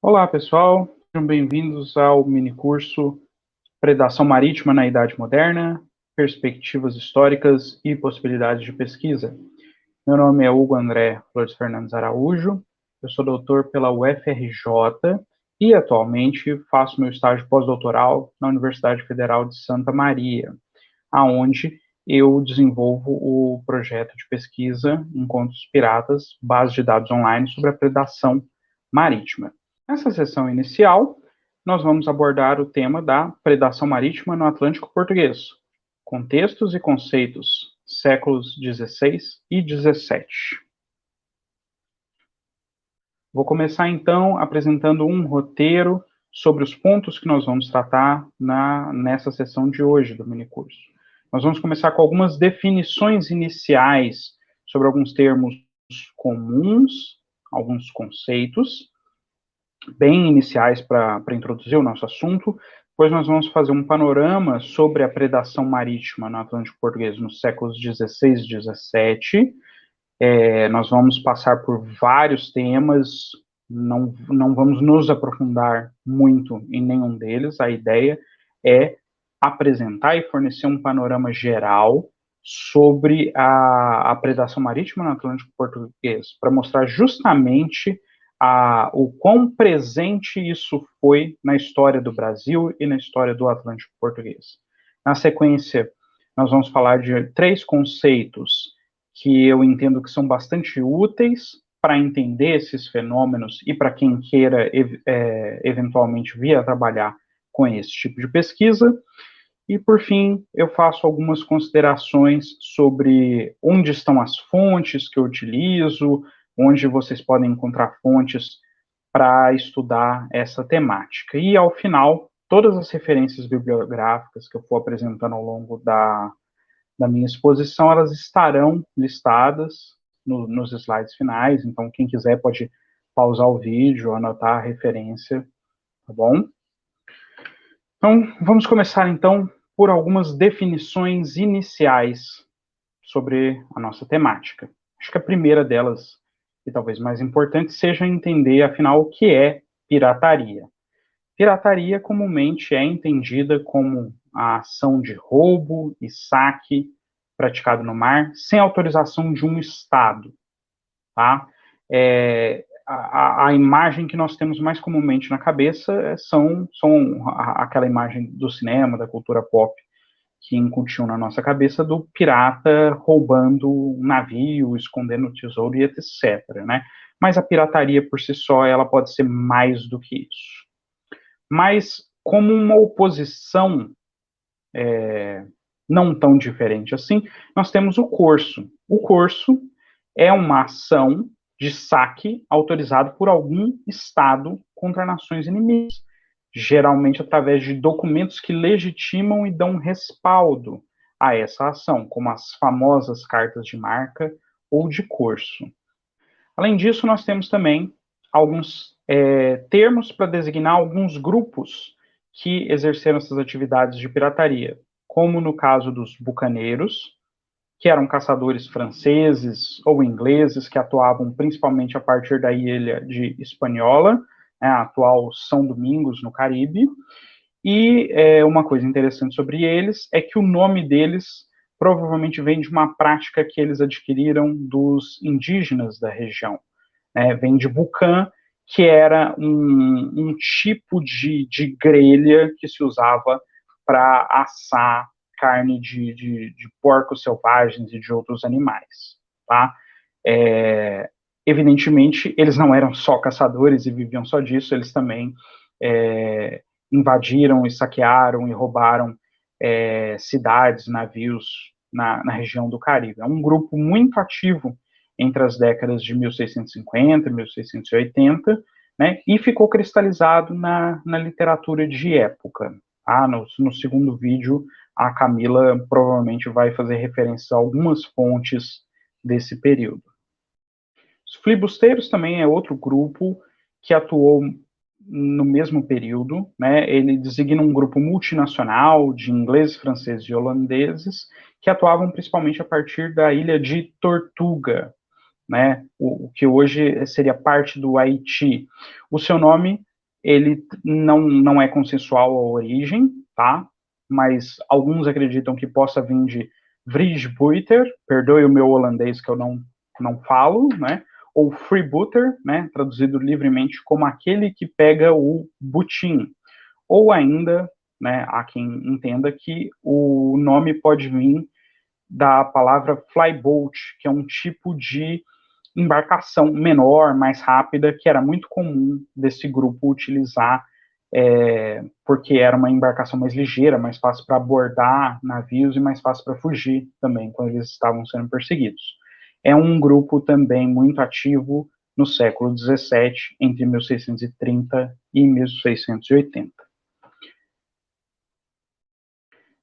Olá, pessoal. Sejam bem-vindos ao minicurso Predação Marítima na Idade Moderna, Perspectivas Históricas e Possibilidades de Pesquisa. Meu nome é Hugo André Flores Fernandes Araújo, eu sou doutor pela UFRJ e atualmente faço meu estágio pós-doutoral na Universidade Federal de Santa Maria, aonde eu desenvolvo o projeto de pesquisa Encontros Piratas, base de dados online sobre a predação marítima. Nessa sessão inicial, nós vamos abordar o tema da predação marítima no Atlântico Português, contextos e conceitos, séculos XVI e XVII. Vou começar então apresentando um roteiro sobre os pontos que nós vamos tratar nessa sessão de hoje do minicurso. Nós vamos começar com algumas definições iniciais sobre alguns termos comuns, alguns conceitos, bem iniciais para introduzir o nosso assunto. Depois nós vamos fazer um panorama sobre a predação marítima no Atlântico Português nos séculos XVI e XVII. Nós vamos passar por vários temas, não vamos nos aprofundar muito em nenhum deles. A ideia é apresentar e fornecer um panorama geral sobre a predação marítima no Atlântico Português, para mostrar justamente o quão presente isso foi na história do Brasil e na história do Atlântico Português. Na sequência, nós vamos falar de 3 conceitos que eu entendo que são bastante úteis para entender esses fenômenos e para quem queira eventualmente vir a trabalhar com esse tipo de pesquisa. E, por fim, eu faço algumas considerações sobre onde estão as fontes que eu utilizo, onde vocês podem encontrar fontes para estudar essa temática. E, ao final, todas as referências bibliográficas que eu for apresentando ao longo da minha exposição, elas estarão listadas nos slides finais, então quem quiser pode pausar o vídeo, anotar a referência, tá bom? Então, vamos começar então por algumas definições iniciais sobre a nossa temática. Acho que a primeira delas, e talvez mais importante, seja entender, afinal, o que é pirataria. Pirataria comumente é entendida como a ação de roubo e saque praticado no mar sem autorização de um Estado, tá? A imagem que nós temos mais comumente na cabeça são aquela imagem do cinema, da cultura pop, que incutiu na nossa cabeça do pirata roubando um navio, escondendo tesouro e etc., né? Mas a pirataria por si só, ela pode ser mais do que isso. Mas como uma oposição não tão diferente assim, nós temos o corso. O corso é uma ação de saque autorizado por algum Estado contra nações inimigas, geralmente através de documentos que legitimam e dão respaldo a essa ação, como as famosas cartas de marca ou de corso. Além disso, nós temos também alguns termos para designar alguns grupos que exerceram essas atividades de pirataria, como no caso dos bucaneiros, que eram caçadores franceses ou ingleses que atuavam principalmente a partir da ilha de Hispaniola, né, a atual São Domingos, no Caribe. E uma coisa interessante sobre eles é que o nome deles provavelmente vem de uma prática que eles adquiriram dos indígenas da região. Vem de bucan, que era um tipo de grelha que se usava para assar carne de porcos selvagens e de outros animais, tá? Evidentemente, eles não eram só caçadores e viviam só disso, eles também invadiram e saquearam e roubaram cidades, navios na região do Caribe. É um grupo muito ativo entre as décadas de 1650 e 1680, né, e ficou cristalizado na literatura de época. Tá? No segundo vídeo, a Camila provavelmente vai fazer referência a algumas fontes desse período. Os filibusteiros também é outro grupo que atuou no mesmo período, né? Ele designa um grupo multinacional de ingleses, franceses e holandeses que atuavam principalmente a partir da ilha de Tortuga, né? O que hoje seria parte do Haiti. O seu nome ele não é consensual a origem, tá? Mas alguns acreditam que possa vir de vrijbuiter, perdoe o meu holandês que eu não falo, né? Ou freebooter, né? Traduzido livremente como aquele que pega o butim. Ou ainda, né, há quem entenda que o nome pode vir da palavra flyboat, que é um tipo de embarcação menor, mais rápida, que era muito comum desse grupo utilizar, porque era uma embarcação mais ligeira, mais fácil para abordar navios e mais fácil para fugir também, quando eles estavam sendo perseguidos. É um grupo também muito ativo no século XVII, entre 1630 e 1680.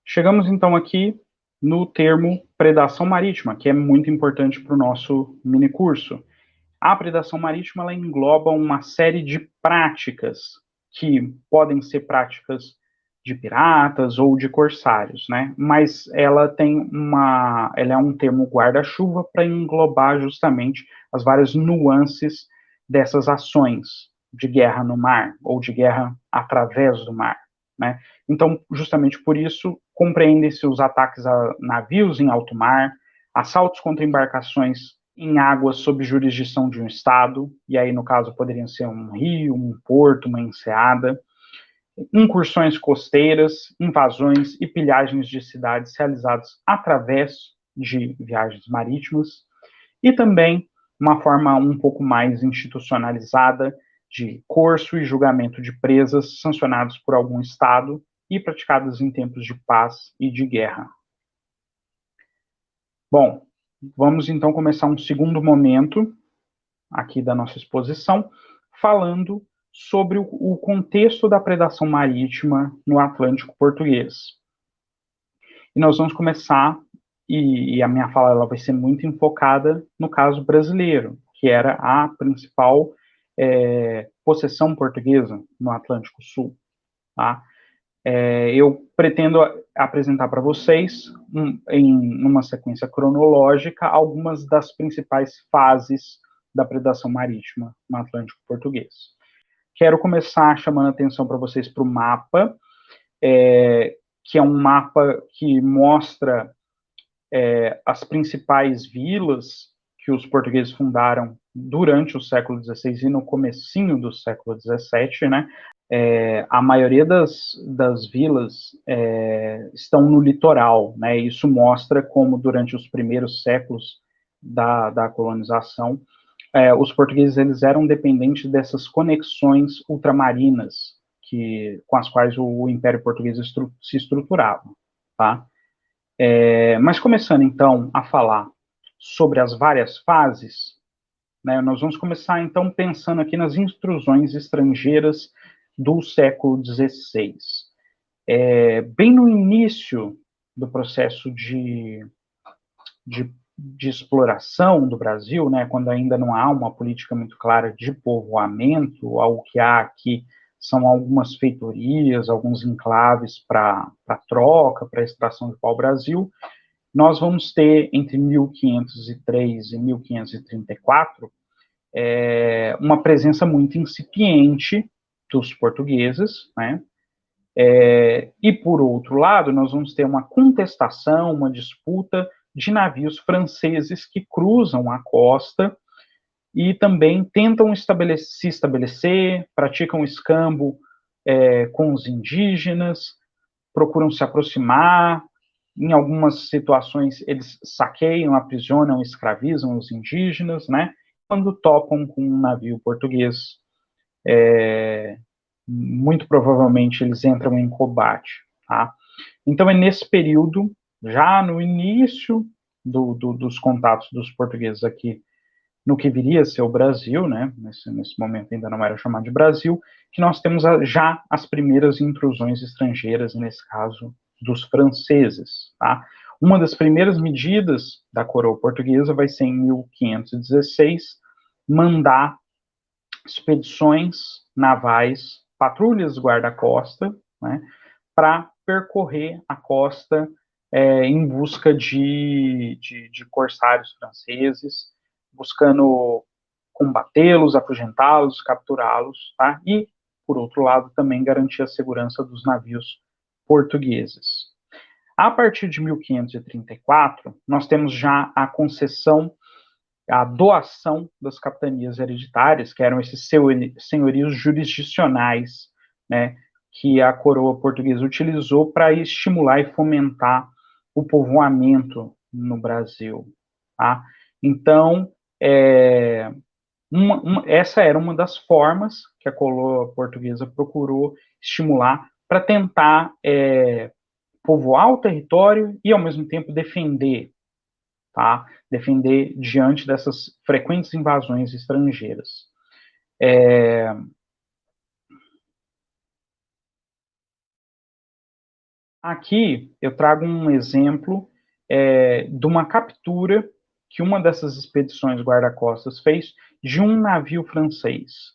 Chegamos então aqui no termo predação marítima, que é muito importante para o nosso minicurso. A predação marítima ela engloba uma série de práticas que podem ser práticas de piratas ou de corsários, né? Mas ela é um termo guarda-chuva para englobar justamente as várias nuances dessas ações de guerra no mar ou de guerra através do mar, né? Então, justamente por isso, compreendem-se os ataques a navios em alto mar, assaltos contra embarcações em águas sob jurisdição de um estado, e aí no caso poderiam ser um rio, um porto, uma enseada, incursões costeiras, invasões e pilhagens de cidades realizadas através de viagens marítimas, e também uma forma um pouco mais institucionalizada de curso e julgamento de presas sancionados por algum estado e praticadas em tempos de paz e de guerra. Bom, vamos então começar um segundo momento aqui da nossa exposição, falando sobre o contexto da predação marítima no Atlântico português. E nós vamos começar, e a minha fala ela vai ser muito enfocada no caso brasileiro, que era a principal possessão portuguesa no Atlântico Sul. Tá? Eu pretendo apresentar para vocês, em uma sequência cronológica, algumas das principais fases da predação marítima no Atlântico português. Quero começar chamando a atenção para vocês para o mapa, que é um mapa que mostra as principais vilas que os portugueses fundaram durante o século XVI e no comecinho do século XVII, né? A maioria das vilas estão no litoral, né? Isso mostra como durante os primeiros séculos da colonização, os portugueses eles eram dependentes dessas conexões ultramarinas com as quais o Império Português se estruturava, tá? Mas começando então a falar sobre as várias fases, né, nós vamos começar então pensando aqui nas intrusões estrangeiras do século XVI. Bem no início do processo de exploração do Brasil, né, quando ainda não há uma política muito clara de povoamento, algo que há aqui são algumas feitorias, alguns enclaves para troca, para extração de pau-brasil, nós vamos ter entre 1503 e 1534 uma presença muito incipiente dos portugueses, né? E, por outro lado, nós vamos ter uma contestação, uma disputa de navios franceses que cruzam a costa e também tentam se estabelecer, praticam escambo com os indígenas, procuram se aproximar, em algumas situações eles saqueiam, aprisionam, escravizam os indígenas, né? Quando topam com um navio português, muito provavelmente eles entram em combate, tá? Então é nesse período, já no início dos contatos dos portugueses aqui no que viria a ser o Brasil, né? Nesse momento ainda não era chamado de Brasil, que nós temos já as primeiras intrusões estrangeiras, nesse caso dos franceses, tá? Uma das primeiras medidas da coroa portuguesa vai ser em 1516 mandar expedições navais, patrulhas guarda-costa, né, para percorrer a costa em busca de corsários franceses, buscando combatê-los, afugentá-los, capturá-los, tá? E por outro lado, também garantir a segurança dos navios portugueses. A partir de 1534, nós temos já a concessão, a doação das capitanias hereditárias, que eram esses senhorios jurisdicionais, né, que a coroa portuguesa utilizou para estimular e fomentar o povoamento no Brasil. Tá? Então, essa era uma das formas que a coroa portuguesa procurou estimular para tentar povoar o território e, ao mesmo tempo, defender, tá? Defender diante dessas frequentes invasões estrangeiras. Aqui eu trago um exemplo de uma captura que uma dessas expedições guarda-costas fez de um navio francês,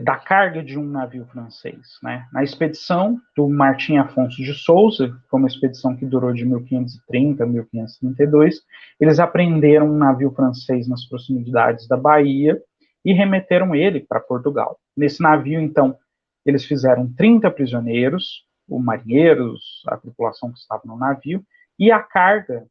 da carga de um navio francês. Né? Na expedição do Martim Afonso de Souza, que foi uma expedição que durou de 1530 a 1532, eles apreenderam um navio francês nas proximidades da Bahia e remeteram ele para Portugal. Nesse navio, então, eles fizeram 30 prisioneiros, os marinheiros, a tripulação que estava no navio, e a carga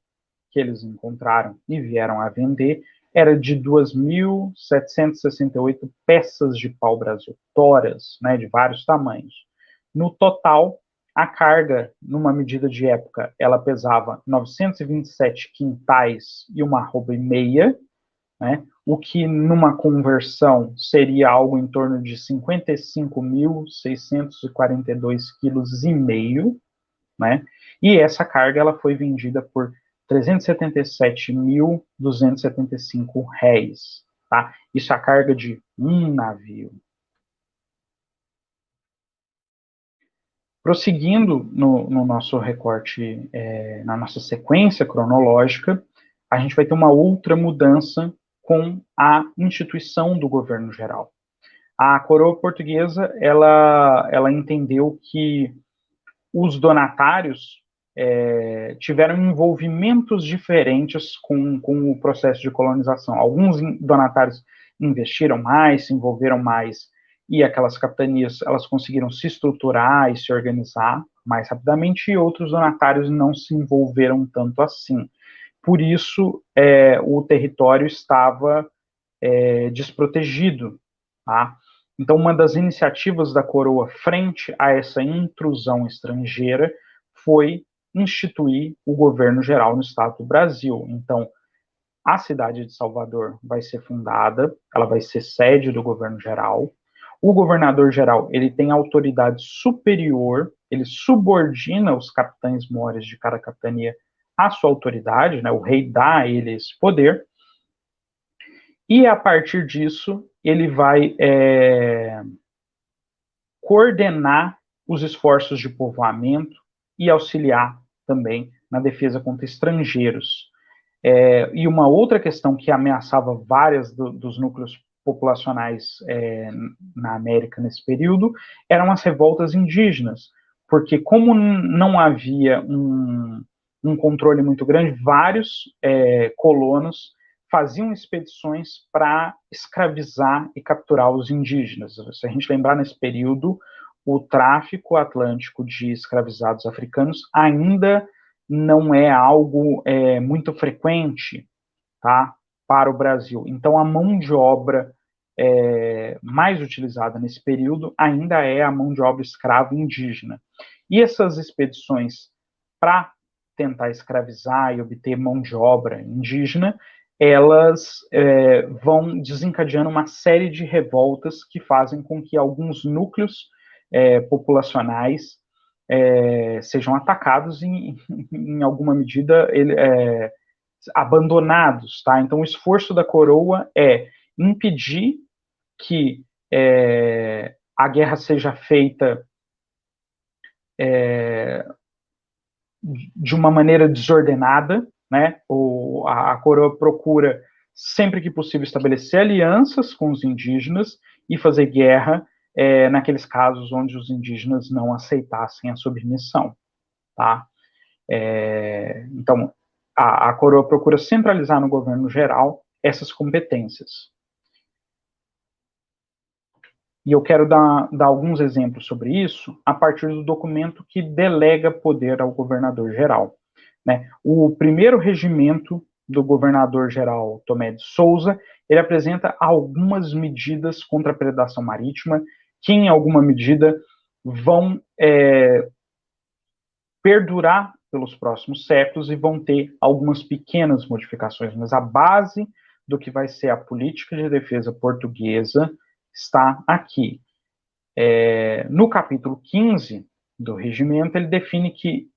que eles encontraram e vieram a vender era de 2.768 peças de pau-brasil, toras, né, de vários tamanhos. No total, a carga, numa medida de época, ela pesava 927 quintais e uma arroba e meia, né, o que numa conversão seria algo em torno de 55.642 quilos e meio, né, e essa carga ela foi vendida por 377.275 réis, tá? Isso é a carga de um navio. Prosseguindo no nosso recorte, na nossa sequência cronológica, a gente vai ter uma outra mudança com a instituição do governo geral. A coroa portuguesa, ela entendeu que os donatários tiveram envolvimentos diferentes com o processo de colonização. Alguns donatários investiram mais, se envolveram mais, e aquelas capitanias elas conseguiram se estruturar e se organizar mais rapidamente, e outros donatários não se envolveram tanto assim. Por isso, o território estava desprotegido. Tá? Então, uma das iniciativas da coroa frente a essa intrusão estrangeira foi instituir o governo geral no estado do Brasil. Então, a cidade de Salvador vai ser fundada, ela vai ser sede do governo geral. O governador geral, ele tem autoridade superior, ele subordina os capitães-mores de cada capitania à sua autoridade, né? O rei dá a ele esse poder. E a partir disso, ele vai coordenar os esforços de povoamento e auxiliar também na defesa contra estrangeiros. E uma outra questão que ameaçava várias dos núcleos populacionais na América nesse período eram as revoltas indígenas, porque como não havia um controle muito grande, vários colonos faziam expedições para escravizar e capturar os indígenas. Se a gente lembrar, nesse período, o tráfico atlântico de escravizados africanos ainda não é algo muito frequente, tá, para o Brasil. Então, a mão de obra mais utilizada nesse período ainda é a mão de obra escrava indígena. E essas expedições para tentar escravizar e obter mão de obra indígena, elas vão desencadeando uma série de revoltas que fazem com que alguns núcleos populacionais sejam atacados e, em alguma medida, abandonados. Tá? Então, o esforço da coroa é impedir que a guerra seja feita de uma maneira desordenada, né? A coroa procura, sempre que possível, estabelecer alianças com os indígenas e fazer guerra naqueles casos onde os indígenas não aceitassem a submissão. Tá? Então, a coroa procura centralizar no governo geral essas competências. E eu quero dar alguns exemplos sobre isso a partir do documento que delega poder ao governador-geral. Né? O primeiro regimento do governador-geral Tomé de Souza, ele apresenta algumas medidas contra a predação marítima, que em alguma medida vão perdurar pelos próximos séculos e vão ter algumas pequenas modificações, mas a base do que vai ser a política de defesa portuguesa está aqui. No capítulo 15 do regimento, ele define que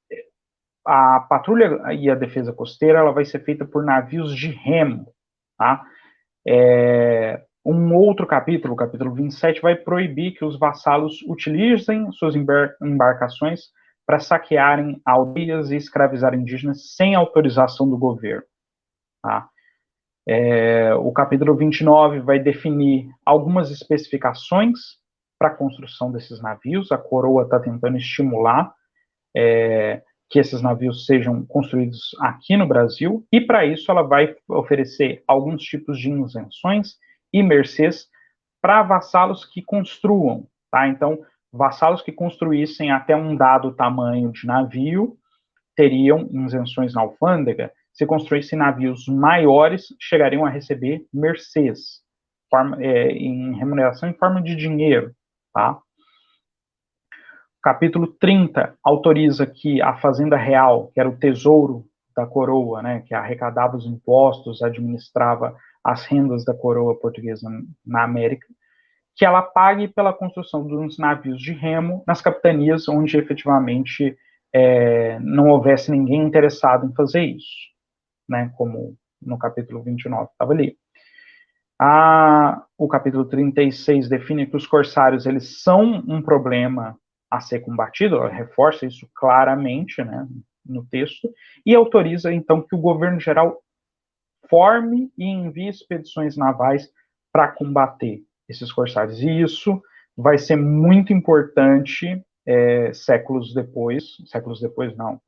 a patrulha e a defesa costeira ela vai ser feita por navios de remo. Tá? Um outro capítulo, o capítulo 27, vai proibir que os vassalos utilizem suas embarcações para saquearem aldeias e escravizar indígenas sem autorização do governo. Tá? O capítulo 29 vai definir algumas especificações para a construção desses navios. A coroa está tentando estimular que esses navios sejam construídos aqui no Brasil, e para isso ela vai oferecer alguns tipos de isenções e mercês para vassalos que construam. Tá? Então, vassalos que construíssem até um dado tamanho de navio teriam isenções na alfândega. Se construíssem navios maiores, chegariam a receber mercês, em remuneração em forma de dinheiro. Tá? Capítulo 30 autoriza que a Fazenda Real, que era o tesouro da coroa, né, que arrecadava os impostos, administrava as rendas da coroa portuguesa na América, que ela pague pela construção dos navios de remo nas capitanias onde efetivamente não houvesse ninguém interessado em fazer isso, né, como no capítulo 29 estava ali. O capítulo 36 define que os corsários eles são um problema a ser combatido, reforça isso claramente, né, no texto, e autoriza, então, que o governo geral forme e envie expedições navais para combater esses corsários. E isso vai ser muito importante séculos depois não,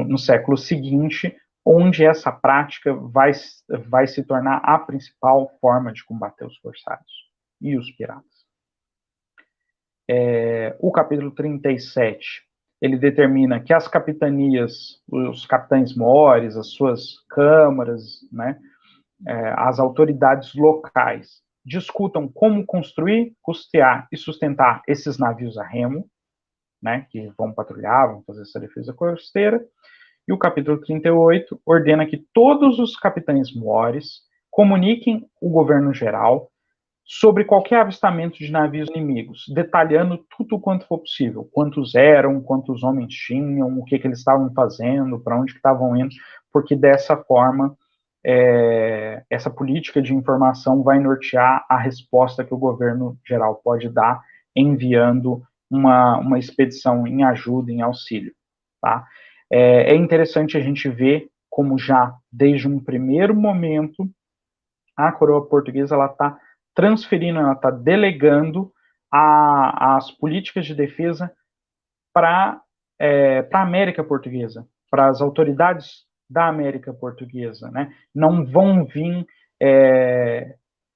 no século seguinte, onde essa prática vai se tornar a principal forma de combater os corsários e os piratas. O capítulo 37, ele determina que as capitanias, os capitães-mores, as suas câmaras, né, as autoridades locais, discutam como construir, custear e sustentar esses navios a remo, né, que vão patrulhar, vão fazer essa defesa costeira. E o capítulo 38 ordena que todos os capitães-mores comuniquem o governo geral sobre qualquer avistamento de navios inimigos, detalhando tudo quanto for possível, quantos eram, quantos homens tinham, o que eles estavam fazendo, para onde que estavam indo, porque dessa forma essa política de informação vai nortear a resposta que o governo geral pode dar enviando uma expedição em ajuda, em auxílio. Tá? É interessante a gente ver como já, desde um primeiro momento, a coroa portuguesa está transferindo, ela está delegando as políticas de defesa para a América Portuguesa, para as autoridades da América Portuguesa. Né? Não vão vir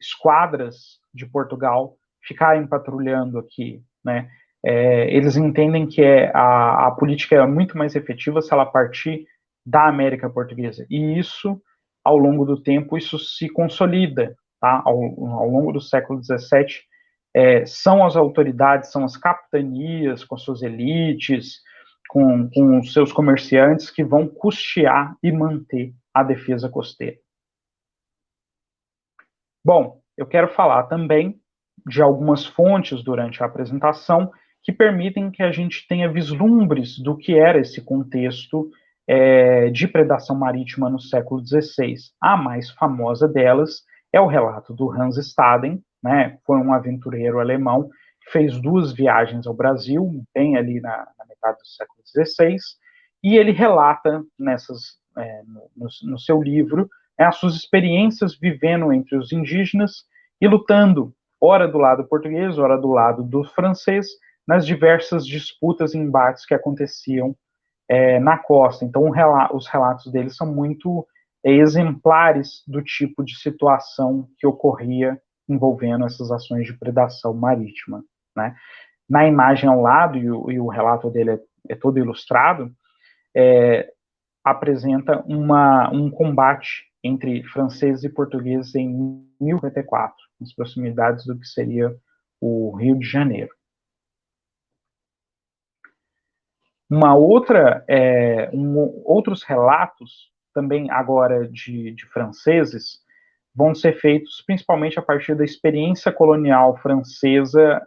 esquadras de Portugal ficarem patrulhando aqui. Né? Eles entendem que a política é muito mais efetiva se ela partir da América Portuguesa. E isso, ao longo do tempo, isso se consolida. Tá? Ao longo do século XVII, são as autoridades, são as capitanias, com suas elites, com os seus comerciantes, que vão custear e manter a defesa costeira. Bom, eu quero falar também de algumas fontes durante a apresentação que permitem que a gente tenha vislumbres do que era esse contexto de predação marítima no século XVI. A mais famosa delas é o relato do Hans Staden, né? Foi um aventureiro alemão que fez 2 viagens ao Brasil, bem ali na metade do século XVI, e ele relata no seu livro as suas experiências vivendo entre os indígenas e lutando, ora do lado português, ora do lado do francês, nas diversas disputas e embates que aconteciam na costa. Então, os relatos deles são muito exemplares do tipo de situação que ocorria envolvendo essas ações de predação marítima, né? Na imagem ao lado, e o relato dele é todo ilustrado, apresenta um combate entre franceses e portugueses em 1054, nas proximidades do que seria o Rio de Janeiro. Outros relatos, também agora de franceses, vão ser feitos principalmente a partir da experiência colonial francesa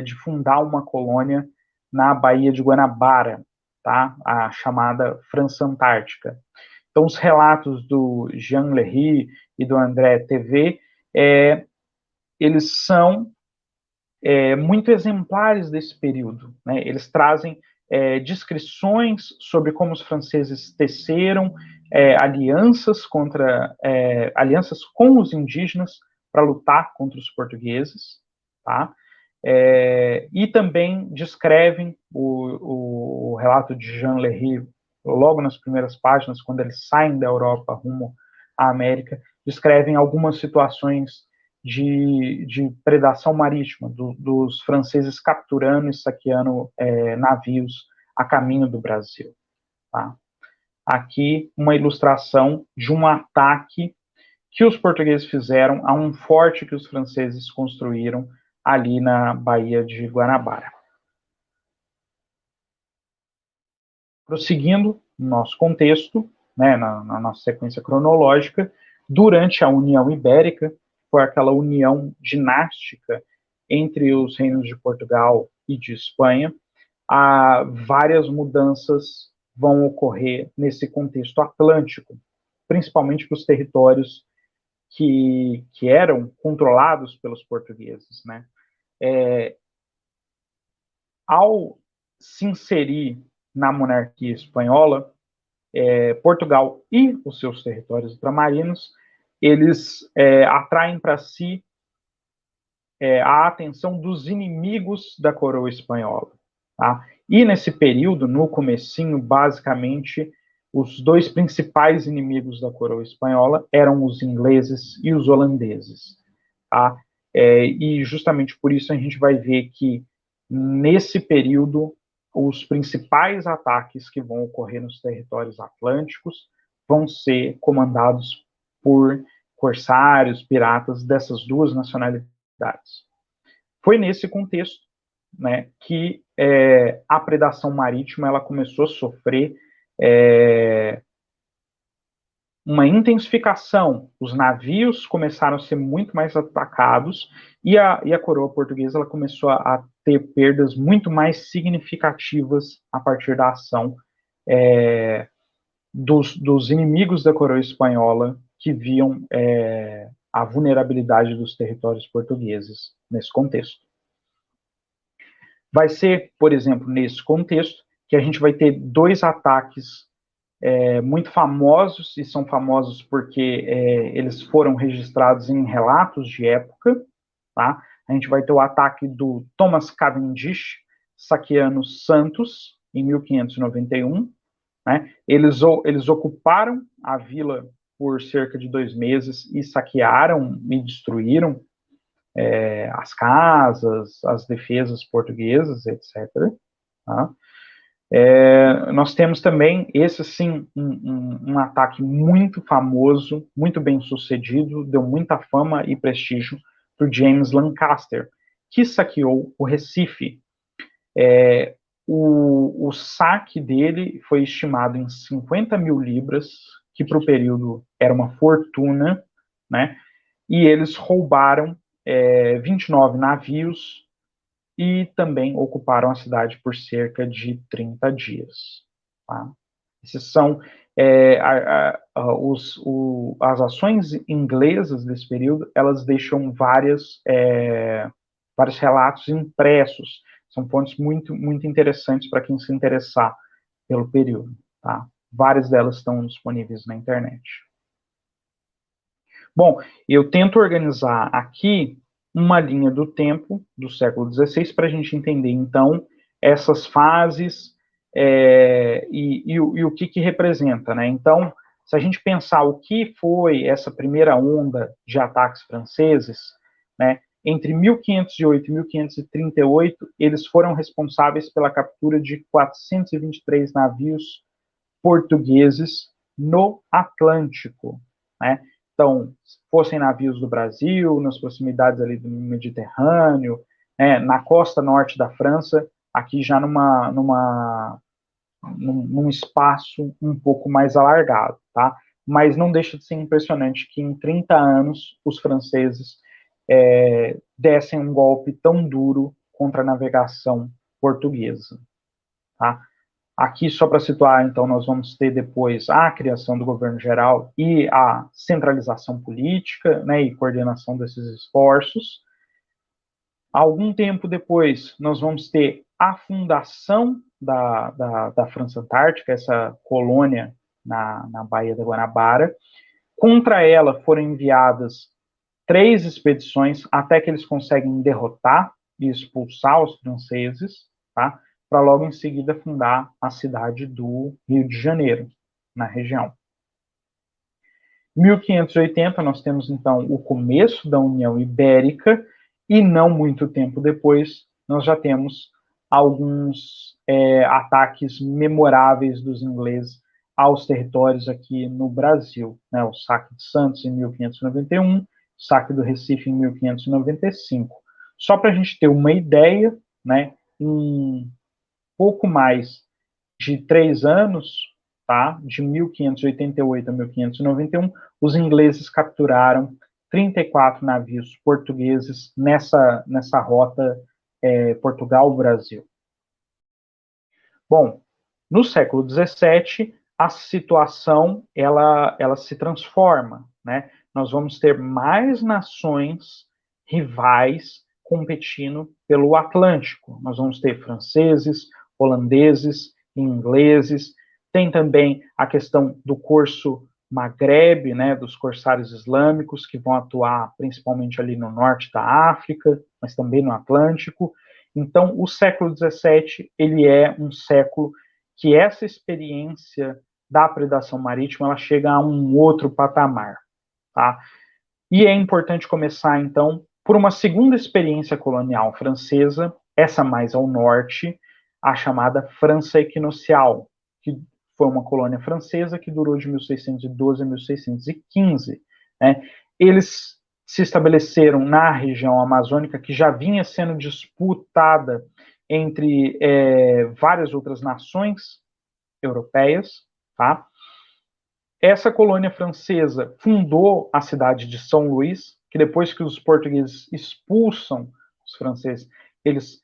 de fundar uma colônia na Baía de Guanabara, tá? A chamada França Antártica. Então, os relatos do Jean Léry e do André Tevet, eles são muito exemplares desse período, né? Eles trazem descrições sobre como os franceses teceram alianças com os indígenas para lutar contra os portugueses, tá? E também descrevem o relato de Jean Léry, logo nas primeiras páginas, quando eles saem da Europa rumo à América, descrevem algumas situações de predação marítima, dos franceses capturando e saqueando navios a caminho do Brasil. Tá? Aqui uma ilustração de um ataque que os portugueses fizeram a um forte que os franceses construíram ali na Baía de Guanabara. Prosseguindo no nosso contexto, né, na nossa sequência cronológica, durante a União Ibérica, foi aquela união dinástica entre os reinos de Portugal e de Espanha, várias mudanças vão ocorrer nesse contexto atlântico, principalmente para os territórios que eram controlados pelos portugueses, né? Ao se inserir na monarquia espanhola, Portugal e os seus territórios ultramarinos, eles atraem para si a atenção dos inimigos da coroa espanhola. Tá? E nesse período, no comecinho, basicamente, os dois principais inimigos da coroa espanhola eram os ingleses e os holandeses. Tá? E justamente por isso a gente vai ver que, nesse período, os principais ataques que vão ocorrer nos territórios atlânticos vão ser comandados por corsários, piratas dessas duas nacionalidades. Foi nesse contexto, né, que a predação marítima ela começou a sofrer uma intensificação. Os navios começaram a ser muito mais atacados e a coroa portuguesa ela começou a ter perdas muito mais significativas a partir da ação dos inimigos da coroa espanhola que viam a vulnerabilidade dos territórios portugueses nesse contexto. Vai ser, por exemplo, nesse contexto, que a gente vai ter dois ataques muito famosos, e são famosos porque eles foram registrados em relatos de época. Tá? A gente vai ter o ataque do Thomas Cavendish saqueando Santos, em 1591. Né? Eles ocuparam a vila por cerca de 2 meses e saquearam e destruíram as casas, as defesas portuguesas, etc. Tá? Nós temos também, esse sim, um ataque muito famoso, muito bem sucedido, deu muita fama e prestígio para o James Lancaster, que saqueou o Recife. O saque dele foi estimado em 50 mil libras, que para o período era uma fortuna, né? E eles roubaram 29 navios e também ocuparam a cidade por cerca de 30 dias. Tá? Esses são as ações inglesas desse período, elas deixam vários relatos impressos. São pontos muito, muito interessantes para quem se interessar pelo período. Tá? Várias delas estão disponíveis na internet. Bom, eu tento organizar aqui uma linha do tempo do século XVI para a gente entender, então, essas fases e o que representa, né? Então, se a gente pensar o que foi essa primeira onda de ataques franceses, né, entre 1508 e 1538, eles foram responsáveis pela captura de 423 navios portugueses no Atlântico, né? Então, fossem navios do Brasil, nas proximidades ali do Mediterrâneo, né, na costa norte da França, aqui já num espaço um pouco mais alargado, tá? Mas não deixa de ser impressionante que em 30 anos os franceses dessem um golpe tão duro contra a navegação portuguesa, tá? Aqui, só para situar, então, nós vamos ter depois a criação do governo geral e a centralização política, né, e coordenação desses esforços. Algum tempo depois, nós vamos ter a fundação da França Antártica, essa colônia na Baía da Guanabara. Contra ela foram enviadas 3 expedições até que eles conseguem derrotar e expulsar os franceses, tá? Para logo em seguida fundar a cidade do Rio de Janeiro, na região. Em 1580, nós temos, então, o começo da União Ibérica, e não muito tempo depois, nós já temos alguns ataques memoráveis dos ingleses aos territórios aqui no Brasil, né? O saque de Santos em 1591, o saque do Recife em 1595. Só para a gente ter uma ideia, né, em pouco mais de 3 anos, tá, de 1588 a 1591, os ingleses capturaram 34 navios portugueses nessa rota Portugal-Brasil. Bom, no século XVII, a situação ela se transforma, né? Nós vamos ter mais nações rivais competindo pelo Atlântico. Nós vamos ter franceses, holandeses, ingleses. Tem também a questão do corso Maghreb, né, dos corsários islâmicos, que vão atuar principalmente ali no norte da África, mas também no Atlântico. Então, o século XVII, ele é um século que essa experiência da predação marítima, ela chega a um outro patamar, tá? E é importante começar, então, por uma segunda experiência colonial francesa, essa mais ao norte, a chamada França Equinocial, que foi uma colônia francesa que durou de 1612 a 1615, né? Eles se estabeleceram na região amazônica, que já vinha sendo disputada entre várias outras nações europeias, tá? Essa colônia francesa fundou a cidade de São Luís, que depois que os portugueses expulsam os franceses, eles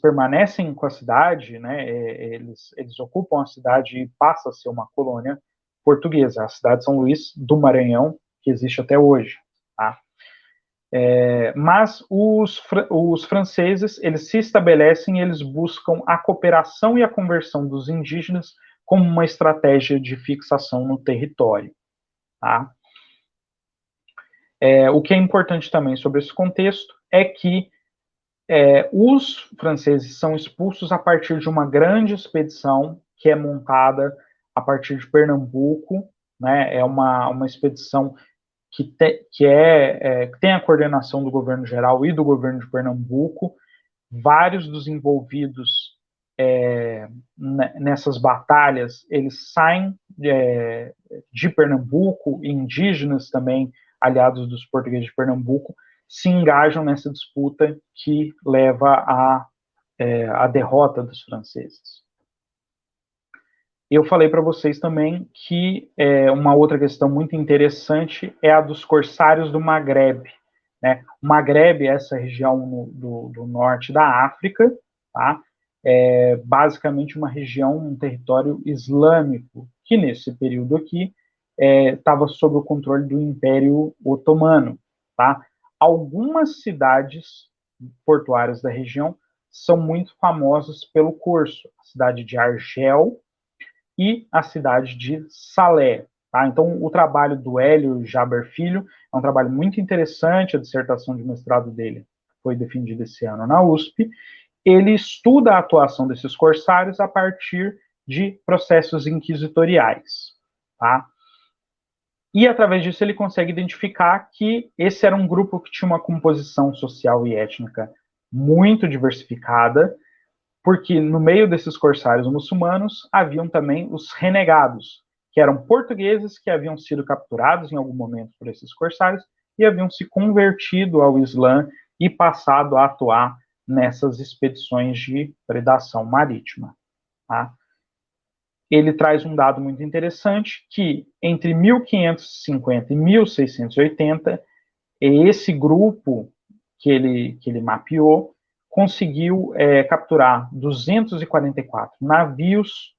permanecem com a cidade, né? Eles ocupam a cidade e passa a ser uma colônia portuguesa, a cidade de São Luís do Maranhão, que existe até hoje, tá? Mas os franceses, eles se estabelecem e eles buscam a cooperação e a conversão dos indígenas como uma estratégia de fixação no território, tá? O que é importante também sobre esse contexto é que os franceses são expulsos a partir de uma grande expedição que é montada a partir de Pernambuco, né? É uma expedição que tem a coordenação do governo geral e do governo de Pernambuco. Vários dos envolvidos nessas batalhas, eles saem de Pernambuco, indígenas também, aliados dos portugueses de Pernambuco, se engajam nessa disputa que leva à derrota dos franceses. Eu falei para vocês também que uma outra questão muito interessante é a dos corsários do Maghreb, né? O Maghreb é essa região do norte da África, tá? É basicamente uma região, um território islâmico, que nesse período aqui estava sob o controle do Império Otomano, tá? Algumas cidades portuárias da região são muito famosas pelo corso, a cidade de Argel e a cidade de Salé. Tá? Então, o trabalho do Hélio Jaber Filho é um trabalho muito interessante, a dissertação de mestrado dele foi defendida esse ano na USP. Ele estuda a atuação desses corsários a partir de processos inquisitoriais. Tá? E, através disso, ele consegue identificar que esse era um grupo que tinha uma composição social e étnica muito diversificada, porque no meio desses corsários muçulmanos haviam também os renegados, que eram portugueses que haviam sido capturados em algum momento por esses corsários e haviam se convertido ao Islã e passado a atuar nessas expedições de predação marítima. Tá? Ele traz um dado muito interessante, que entre 1550 e 1680, esse grupo que ele mapeou conseguiu capturar 244 navios,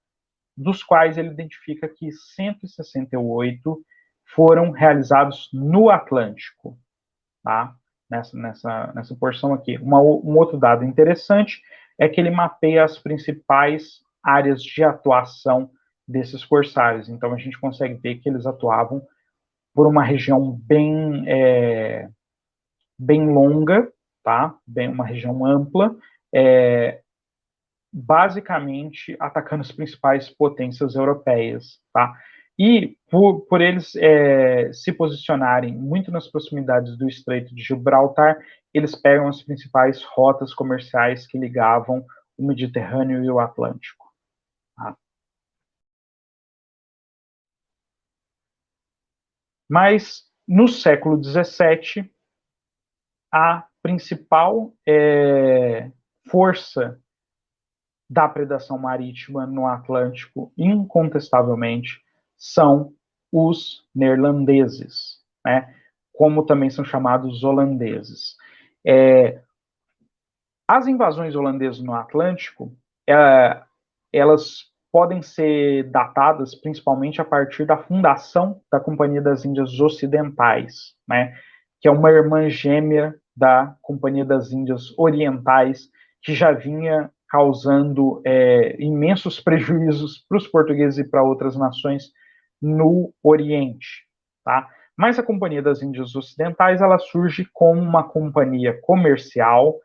dos quais ele identifica que 168 foram realizados no Atlântico, tá? Nessa porção aqui. Um outro dado interessante é que ele mapeia as principais áreas de atuação desses corsários. Então, a gente consegue ver que eles atuavam por uma região bem longa, tá? Uma região ampla, basicamente atacando as principais potências europeias, tá? E por eles se posicionarem muito nas proximidades do Estreito de Gibraltar, eles pegam as principais rotas comerciais que ligavam o Mediterrâneo e o Atlântico. Tá? Mas no século XVII, a principal força da predação marítima no Atlântico, incontestavelmente, são os neerlandeses, né? Como também são chamados holandeses. As invasões holandesas no Atlântico, elas podem ser datadas principalmente a partir da fundação da Companhia das Índias Ocidentais, né? Que é uma irmã gêmea da Companhia das Índias Orientais, que já vinha causando imensos prejuízos para os portugueses e para outras nações no Oriente. Tá? Mas a Companhia das Índias Ocidentais ela surge como uma companhia comercial,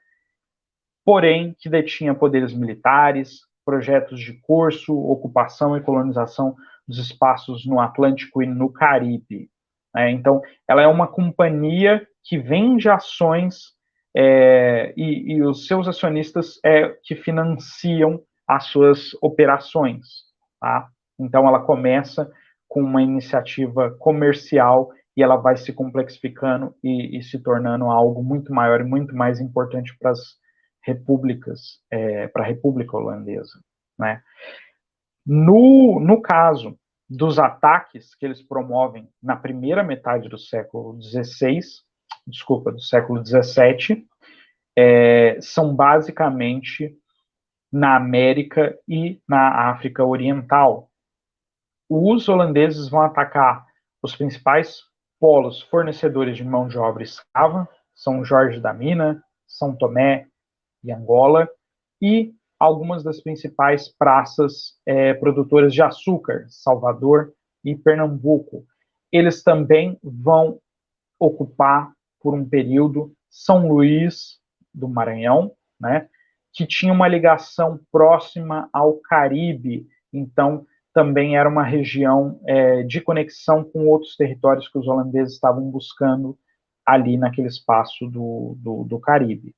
porém que detinha poderes militares, projetos de curso, ocupação e colonização dos espaços no Atlântico e no Caribe. Então, ela é uma companhia que vende ações e os seus acionistas que financiam as suas operações. Tá? Então, ela começa com uma iniciativa comercial e ela vai se complexificando e se tornando algo muito maior e muito mais importante para as repúblicas, para a República Holandesa. Né? No caso dos ataques que eles promovem na primeira metade do século XVI, do século XVII, são basicamente na América e na África Oriental. Os holandeses vão atacar os principais polos fornecedores de mão de obra escrava, São Jorge da Mina, São Tomé e Angola, e algumas das principais praças produtoras de açúcar, Salvador e Pernambuco. Eles também vão ocupar, por um período, São Luís do Maranhão, né, que tinha uma ligação próxima ao Caribe, então também era uma região de conexão com outros territórios que os holandeses estavam buscando ali naquele espaço do Caribe.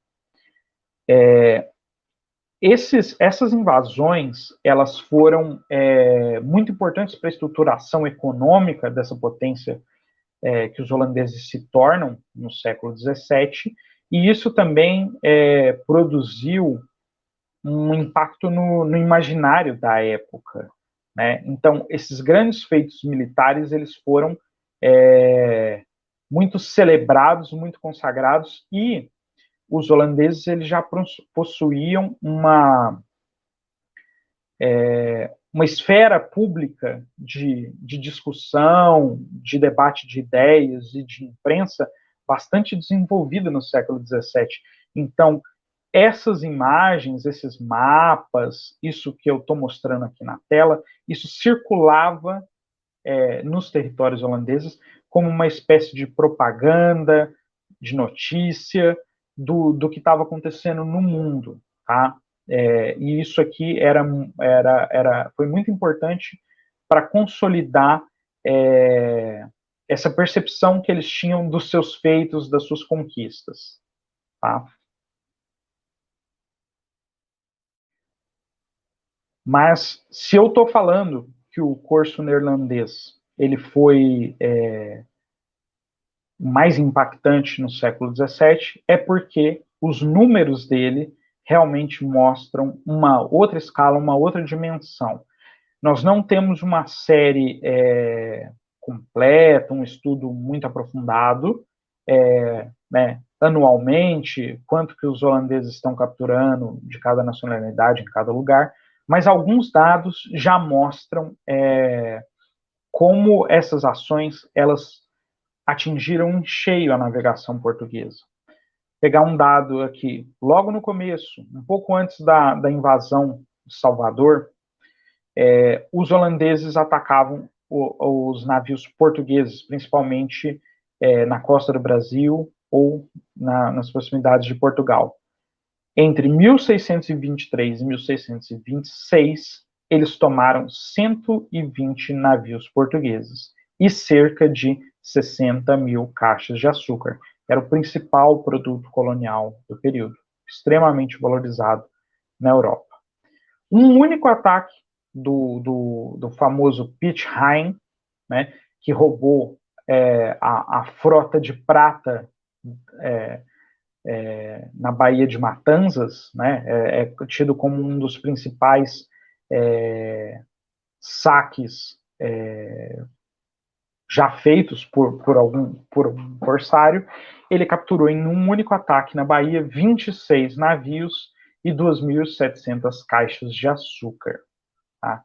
Essas invasões, elas foram muito importantes para a estruturação econômica dessa potência que os holandeses se tornam no século XVII, e isso também produziu um impacto no imaginário da época. Né? Então, esses grandes feitos militares, eles foram muito celebrados, muito consagrados, e os holandeses eles já possuíam uma esfera pública de discussão, de debate de ideias e de imprensa bastante desenvolvida no século XVII. Então, essas imagens, esses mapas, isso que eu estou mostrando aqui na tela, isso circulava nos territórios holandeses como uma espécie de propaganda, de notícia do que estava acontecendo no mundo, tá? E isso aqui foi muito importante para consolidar essa percepção que eles tinham dos seus feitos, das suas conquistas. Tá? Mas se eu estou falando que o curso neerlandês ele foi mais impactante no século XVII, é porque os números dele realmente mostram uma outra escala, uma outra dimensão. Nós não temos uma série completa, um estudo muito aprofundado, né, anualmente, quanto que os holandeses estão capturando de cada nacionalidade em cada lugar, mas alguns dados já mostram como essas ações elas atingiram em cheio a navegação portuguesa. Pegar um dado aqui, logo no começo, um pouco antes da invasão de Salvador, os holandeses atacavam os navios portugueses, principalmente na costa do Brasil ou nas proximidades de Portugal. Entre 1623 e 1626, eles tomaram 120 navios portugueses e cerca de 60 mil caixas de açúcar. Era o principal produto colonial do período, extremamente valorizado na Europa. Um único ataque do famoso Piet Hein, né, que roubou a frota de prata na Baía de Matanzas, né, é tido como um dos principais saques já feitos por um corsário. Ele capturou em um único ataque na Bahia 26 navios e 2.700 caixas de açúcar. Tá?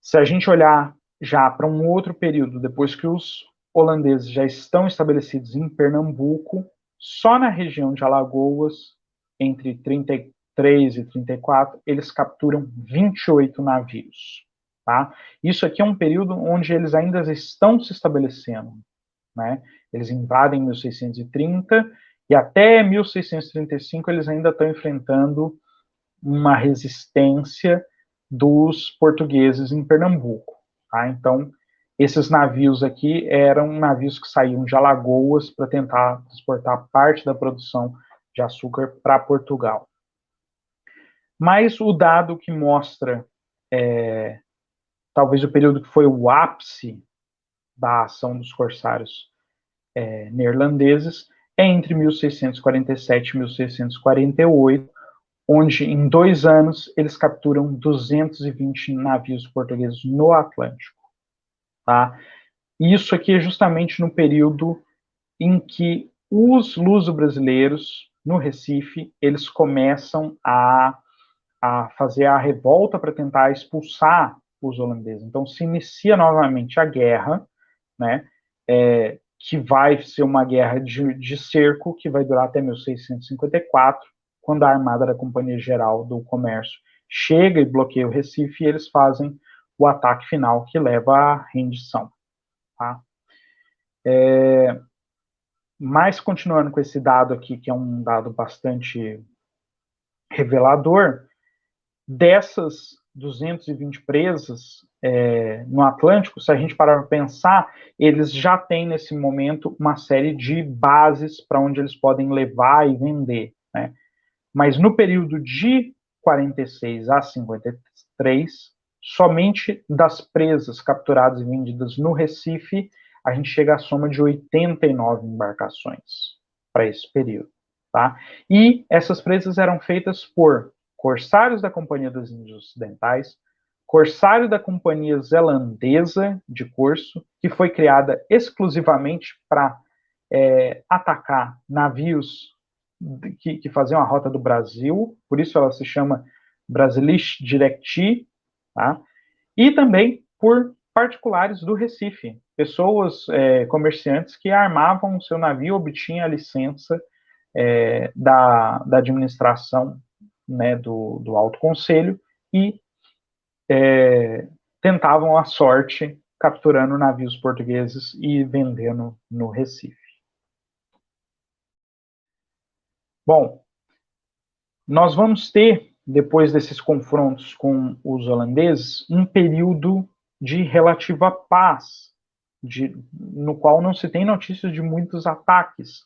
Se a gente olhar já para um outro período, depois que os holandeses já estão estabelecidos em Pernambuco, só na região de Alagoas, entre 33 e 34, eles capturam 28 navios. Tá? Isso aqui é um período onde eles ainda estão se estabelecendo. Né? Eles invadem em 1630 e até 1635 eles ainda estão enfrentando uma resistência dos portugueses em Pernambuco. Tá? Então, esses navios aqui eram navios que saíam de Alagoas para tentar transportar parte da produção de açúcar para Portugal. Mas o dado que mostra talvez o período que foi o ápice da ação dos corsários neerlandeses é entre 1647 e 1648, onde em 2 anos eles capturam 220 navios portugueses no Atlântico. Tá? Isso aqui é justamente no período em que os luso-brasileiros, no Recife, eles começam a fazer a revolta para tentar expulsar os holandeses. Então, se inicia novamente a guerra, né, que vai ser uma guerra de cerco, que vai durar até 1654, quando a Armada da Companhia Geral do Comércio chega e bloqueia o Recife, e eles fazem o ataque final, que leva à rendição. Tá? Mas, continuando com esse dado aqui, que é um dado bastante revelador, dessas 220 presas no Atlântico, se a gente parar para pensar, eles já têm nesse momento uma série de bases para onde eles podem levar e vender. Né? Mas no período de 46 a 53, somente das presas capturadas e vendidas no Recife, a gente chega à soma de 89 embarcações para esse período. Tá? E essas presas eram feitas por corsários da Companhia das Índias Ocidentais, corsário da Companhia Zelandesa de Corso, que foi criada exclusivamente para atacar navios que faziam a rota do Brasil, por isso ela se chama Brasilis Directi, tá? E também por particulares do Recife, pessoas, comerciantes que armavam o seu navio, obtinham a licença da administração, né, do Alto Conselho e tentavam a sorte capturando navios portugueses e vendendo no Recife. Bom, nós vamos ter, depois desses confrontos com os holandeses, um período de relativa paz no qual não se tem notícias de muitos ataques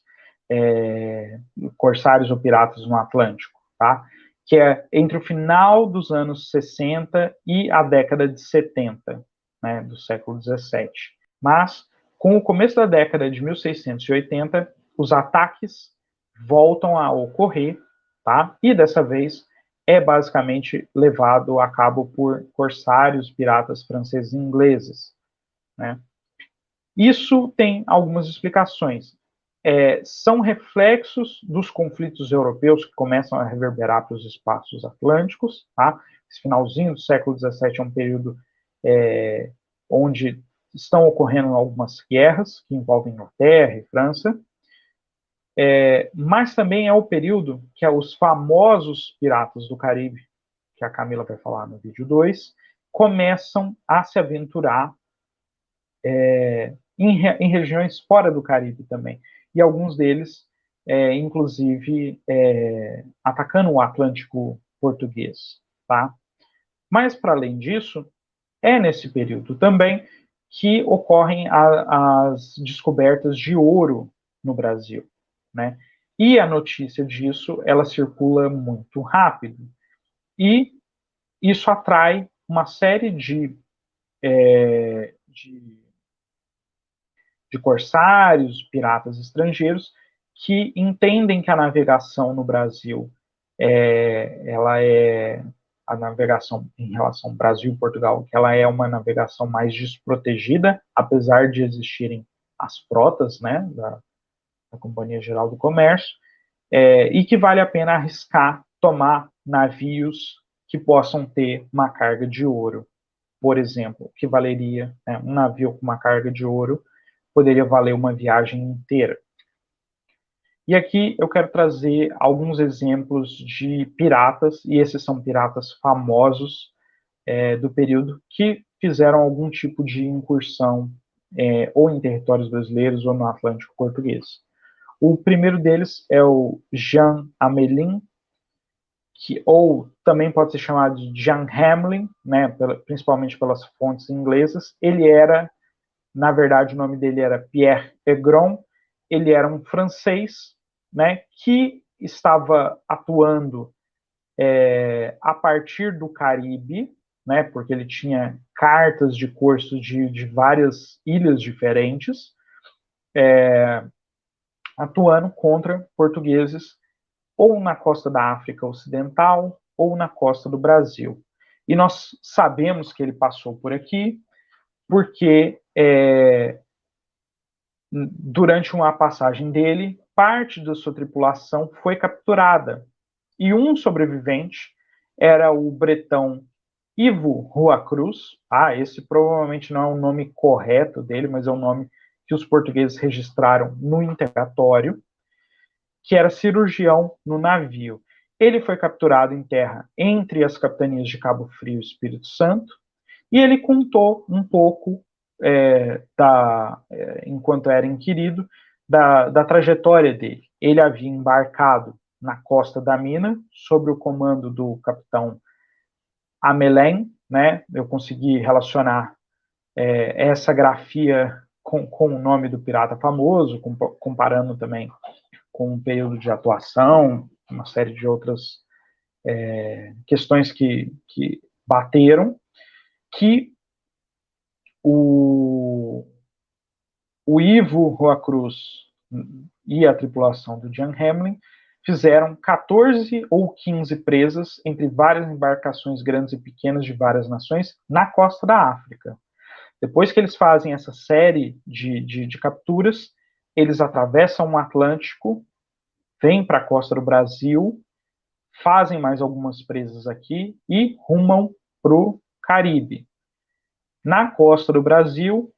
corsários ou piratas no Atlântico, tá? Que é entre o final dos anos 60 e a década de 70, né, do século 17. Mas, com o começo da década de 1680, os ataques voltam a ocorrer, tá? E dessa vez é basicamente levado a cabo por corsários, piratas franceses e ingleses, né? Isso tem algumas explicações. São reflexos dos conflitos europeus que começam a reverberar para os espaços atlânticos, tá? Esse finalzinho do século XVII é um período onde estão ocorrendo algumas guerras que envolvem Inglaterra e França, mas também é o período que os famosos piratas do Caribe, que a Camila vai falar no vídeo 2, começam a se aventurar em regiões fora do Caribe também. E alguns deles, inclusive, atacando o Atlântico português. Tá? Mas, para além disso, é nesse período também que ocorrem as descobertas de ouro no Brasil, né? E a notícia disso, ela circula muito rápido. E isso atrai uma série de corsários, piratas estrangeiros, que entendem que a navegação no Brasil ela é a navegação em relação ao Brasil e Portugal, que ela é uma navegação mais desprotegida, apesar de existirem as frotas, né, da Companhia Geral do Comércio, e que vale a pena arriscar tomar navios que possam ter uma carga de ouro, por exemplo, que valeria, um navio com uma carga de ouro poderia valer uma viagem inteira. E aqui eu quero trazer alguns exemplos de piratas, e esses são piratas famosos do período, que fizeram algum tipo de incursão ou em territórios brasileiros ou no Atlântico português. O primeiro deles é o Jean Amelin, ou também pode ser chamado de Jean Hamelin, né, principalmente pelas fontes inglesas. Ele era, na verdade, o nome dele era Pierre Egron. Ele era um francês, né, que estava atuando a partir do Caribe, né, porque ele tinha cartas de curso de várias ilhas diferentes, atuando contra portugueses ou na costa da África Ocidental ou na costa do Brasil. E nós sabemos que ele passou por aqui porque durante uma passagem dele, parte da sua tripulação foi capturada. E um sobrevivente era o bretão Ivo Rua Cruz. Esse provavelmente não é o nome correto dele, mas é o nome que os portugueses registraram no interrogatório, que era cirurgião no navio. Ele foi capturado em terra entre as capitanias de Cabo Frio e Espírito Santo, e ele contou um pouco, enquanto era inquirido, da trajetória dele. Ele havia embarcado na costa da mina, sob o comando do capitão Amelin, né? Eu consegui relacionar essa grafia com o nome do pirata famoso, comparando também com um período de atuação, uma série de outras questões que bateram, que o Ivo Rua Cruz e a tripulação do Jean Hamelin fizeram 14 ou 15 presas entre várias embarcações grandes e pequenas de várias nações na costa da África. Depois que eles fazem essa série de capturas, eles atravessam o Atlântico, vêm para a costa do Brasil, fazem mais algumas presas aqui e rumam para o Caribe. Na costa do Brasil,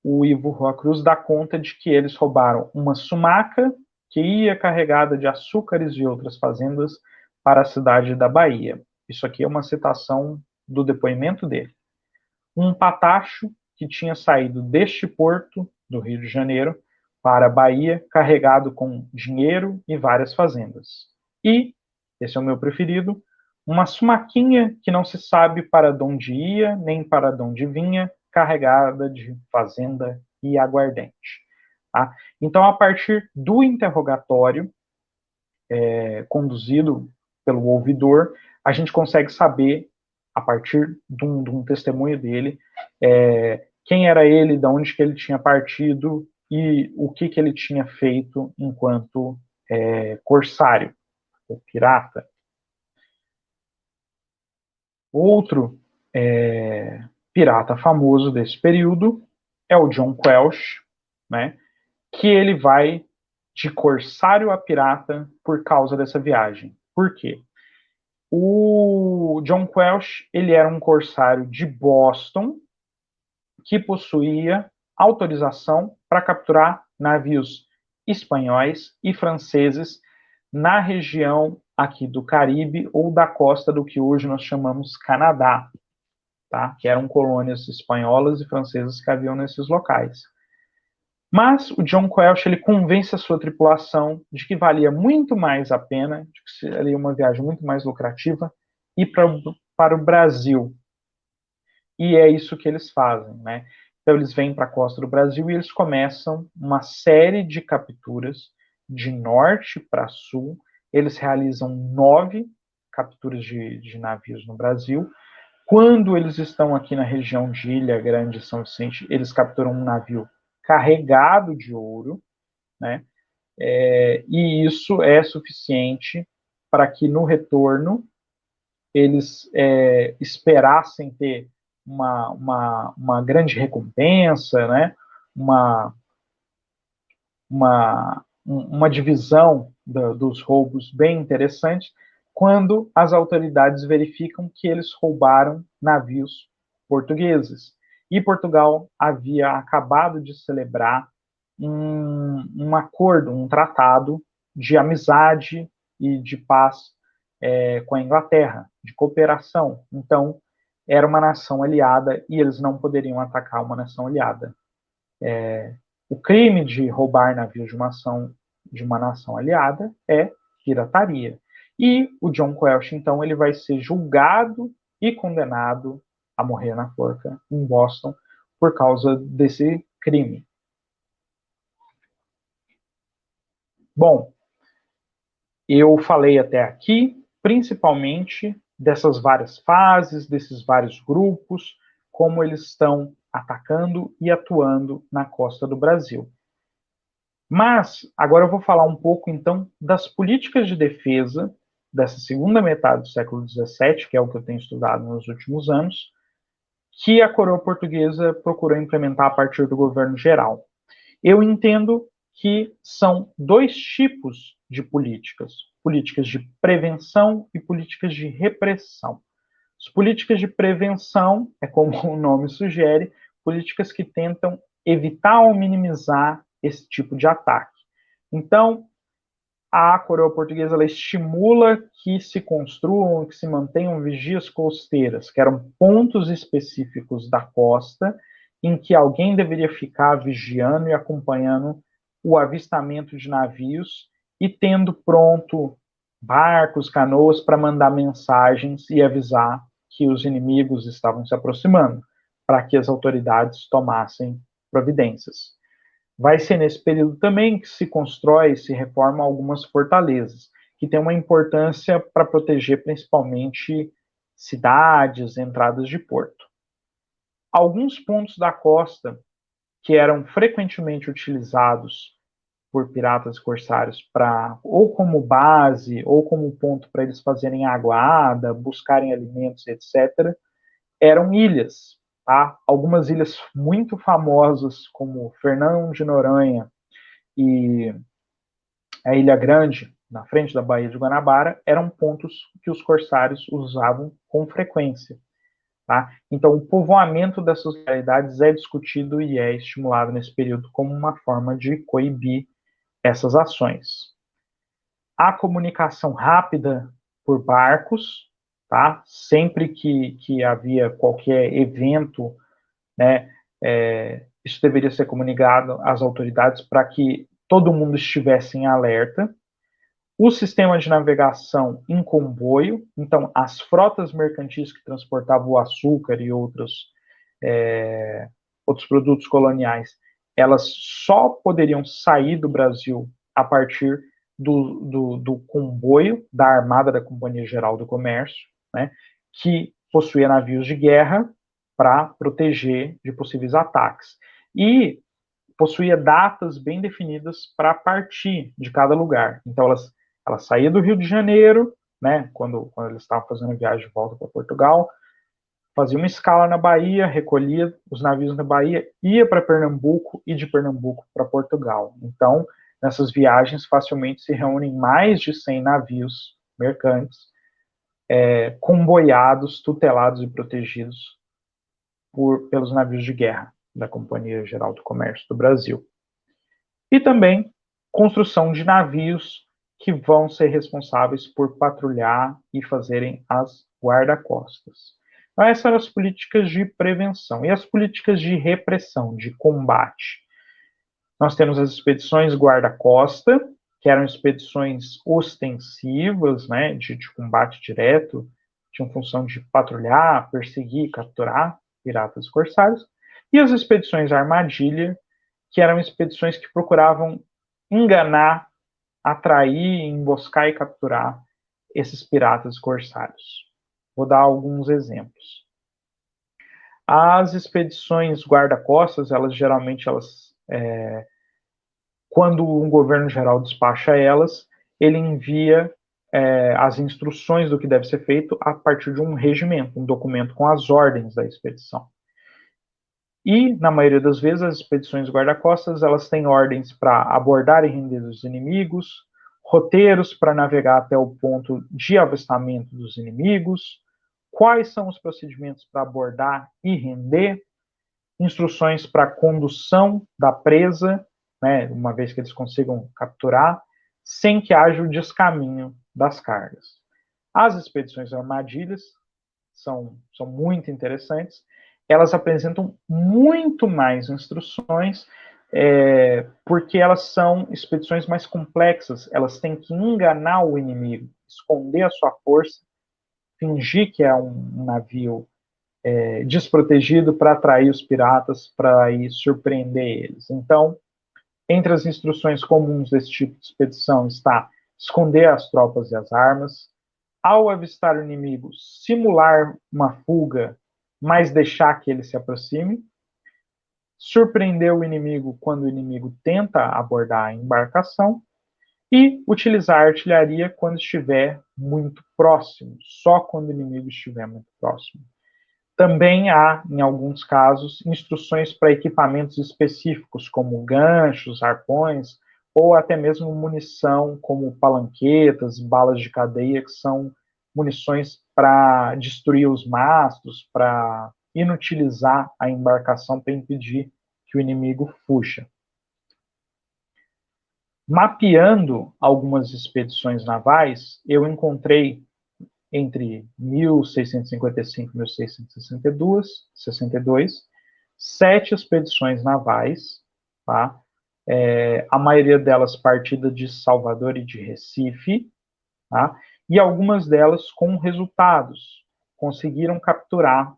o Ivo Rua Cruz dá conta de que eles roubaram uma sumaca que ia carregada de açúcares de outras fazendas para a cidade da Bahia. Isso aqui é uma citação do depoimento dele. Um patacho que tinha saído deste porto, do Rio de Janeiro, para a Bahia, carregado com dinheiro e várias fazendas. E, esse é o meu preferido, uma sumaquinha que não se sabe para onde ia, nem para onde vinha, carregada de fazenda e aguardente. Tá? Então, a partir do interrogatório conduzido pelo ouvidor, a gente consegue saber, a partir de um testemunho dele, quem era ele, de onde que ele tinha partido e o que ele tinha feito enquanto corsário, ou pirata. Outro pirata famoso desse período é o John Quelch, né, que ele vai de corsário a pirata por causa dessa viagem. Por quê? O John Quelch, ele era um corsário de Boston que possuía autorização para capturar navios espanhóis e franceses na região aqui do Caribe ou da costa do que hoje nós chamamos Canadá, tá? Que eram colônias espanholas e francesas que haviam nesses locais. Mas o John Quelch, ele convence a sua tripulação de que valia muito mais a pena, de que seria uma viagem muito mais lucrativa, ir para o Brasil. E é isso que eles fazem, né? Então eles vêm para a costa do Brasil e eles começam uma série de capturas de norte para sul. Eles realizam 9 capturas de navios no Brasil. Quando eles estão aqui na região de Ilha Grande e São Vicente, eles capturam um navio carregado de ouro, né? E isso é suficiente para que no retorno eles esperassem ter uma grande recompensa, né? uma divisão dos roubos bem interessante, quando as autoridades verificam que eles roubaram navios portugueses. E Portugal havia acabado de celebrar um acordo, um tratado de amizade e de paz com a Inglaterra, de cooperação. Então, era uma nação aliada e eles não poderiam atacar uma nação aliada. O crime de roubar navios de uma nação aliada é pirataria. E o John Quelch, então, ele vai ser julgado e condenado a morrer na forca em Boston por causa desse crime. Bom, eu falei até aqui, principalmente dessas várias fases, desses vários grupos, como eles estão atacando e atuando na costa do Brasil. Mas agora eu vou falar um pouco, então, das políticas de defesa dessa segunda metade do século XVII, que é o que eu tenho estudado nos últimos anos, que a coroa portuguesa procurou implementar a partir do governo geral. Eu entendo que são 2 tipos de políticas: políticas de prevenção e políticas de repressão. As políticas de prevenção, como o nome sugere, políticas que tentam evitar ou minimizar esse tipo de ataque. Então, a coroa portuguesa ela estimula que se construam, que se mantenham vigias costeiras, que eram pontos específicos da costa em que alguém deveria ficar vigiando e acompanhando o avistamento de navios e tendo pronto barcos, canoas para mandar mensagens e avisar que os inimigos estavam se aproximando, para que as autoridades tomassem providências. Vai ser nesse período também que se constrói e se reforma algumas fortalezas, que têm uma importância para proteger principalmente cidades, entradas de porto. Alguns pontos da costa que eram frequentemente utilizados por piratas e corsários para ou como base ou como ponto para eles fazerem aguada, buscarem alimentos, etc., eram ilhas. Tá? Algumas ilhas muito famosas, como Fernão de Noronha e a Ilha Grande, na frente da Baía de Guanabara, eram pontos que os corsários usavam com frequência. Tá? Então, o povoamento dessas localidades é discutido e é estimulado nesse período como uma forma de coibir essas ações. A comunicação rápida por barcos, tá? Sempre que havia qualquer evento, né, isso deveria ser comunicado às autoridades para que todo mundo estivesse em alerta. O sistema de navegação em comboio, então as frotas mercantis que transportavam o açúcar e outros produtos coloniais elas só poderiam sair do Brasil a partir do comboio da Armada da Companhia Geral do Comércio, né, que possuía navios de guerra para proteger de possíveis ataques. E possuía datas bem definidas para partir de cada lugar. Então, elas saíam do Rio de Janeiro, né, quando eles estavam fazendo a viagem de volta para Portugal, fazia uma escala na Bahia, recolhia os navios na Bahia, ia para Pernambuco e de Pernambuco para Portugal. Então, nessas viagens, facilmente se reúnem mais de 100 navios mercantes, comboiados, tutelados e protegidos pelos navios de guerra da Companhia Geral do Comércio do Brasil. E também construção de navios que vão ser responsáveis por patrulhar e fazerem as guarda-costas. Então, essas eram as políticas de prevenção. E as políticas de repressão, de combate? Nós temos as expedições guarda-costa, que eram expedições ostensivas, né, de combate direto, tinham função de patrulhar, perseguir, capturar piratas e corsários. E as expedições armadilha, que eram expedições que procuravam enganar, atrair, emboscar e capturar esses piratas e corsários. Vou dar alguns exemplos. As expedições guarda-costas, quando um governo geral despacha elas, ele envia as instruções do que deve ser feito a partir de um regimento, um documento com as ordens da expedição. E, na maioria das vezes, as expedições guarda-costas, elas têm ordens para abordar e render os inimigos, roteiros para navegar até o ponto de avistamento dos inimigos, quais são os procedimentos para abordar e render, instruções para condução da presa, né, uma vez que eles consigam capturar, sem que haja o descaminho das cargas. As expedições armadilhas são muito interessantes. Elas apresentam muito mais instruções, porque elas são expedições mais complexas. Elas têm que enganar o inimigo, esconder a sua força, fingir que é um navio desprotegido para atrair os piratas, para ir surpreender eles. Então, entre as instruções comuns desse tipo de expedição está esconder as tropas e as armas, ao avistar o inimigo, simular uma fuga, mas deixar que ele se aproxime, surpreender o inimigo quando o inimigo tenta abordar a embarcação e utilizar a artilharia quando estiver muito próximo, só quando o inimigo estiver muito próximo. Também há, em alguns casos, instruções para equipamentos específicos, como ganchos, arpões, ou até mesmo munição, como palanquetas, balas de cadeia, que são munições para destruir os mastros, para inutilizar a embarcação, para impedir que o inimigo fuja. Mapeando algumas expedições navais, eu encontrei entre 1655 e 1662, 7 expedições navais, tá? A maioria delas partida de Salvador e de Recife, tá? E algumas delas com resultados, conseguiram capturar,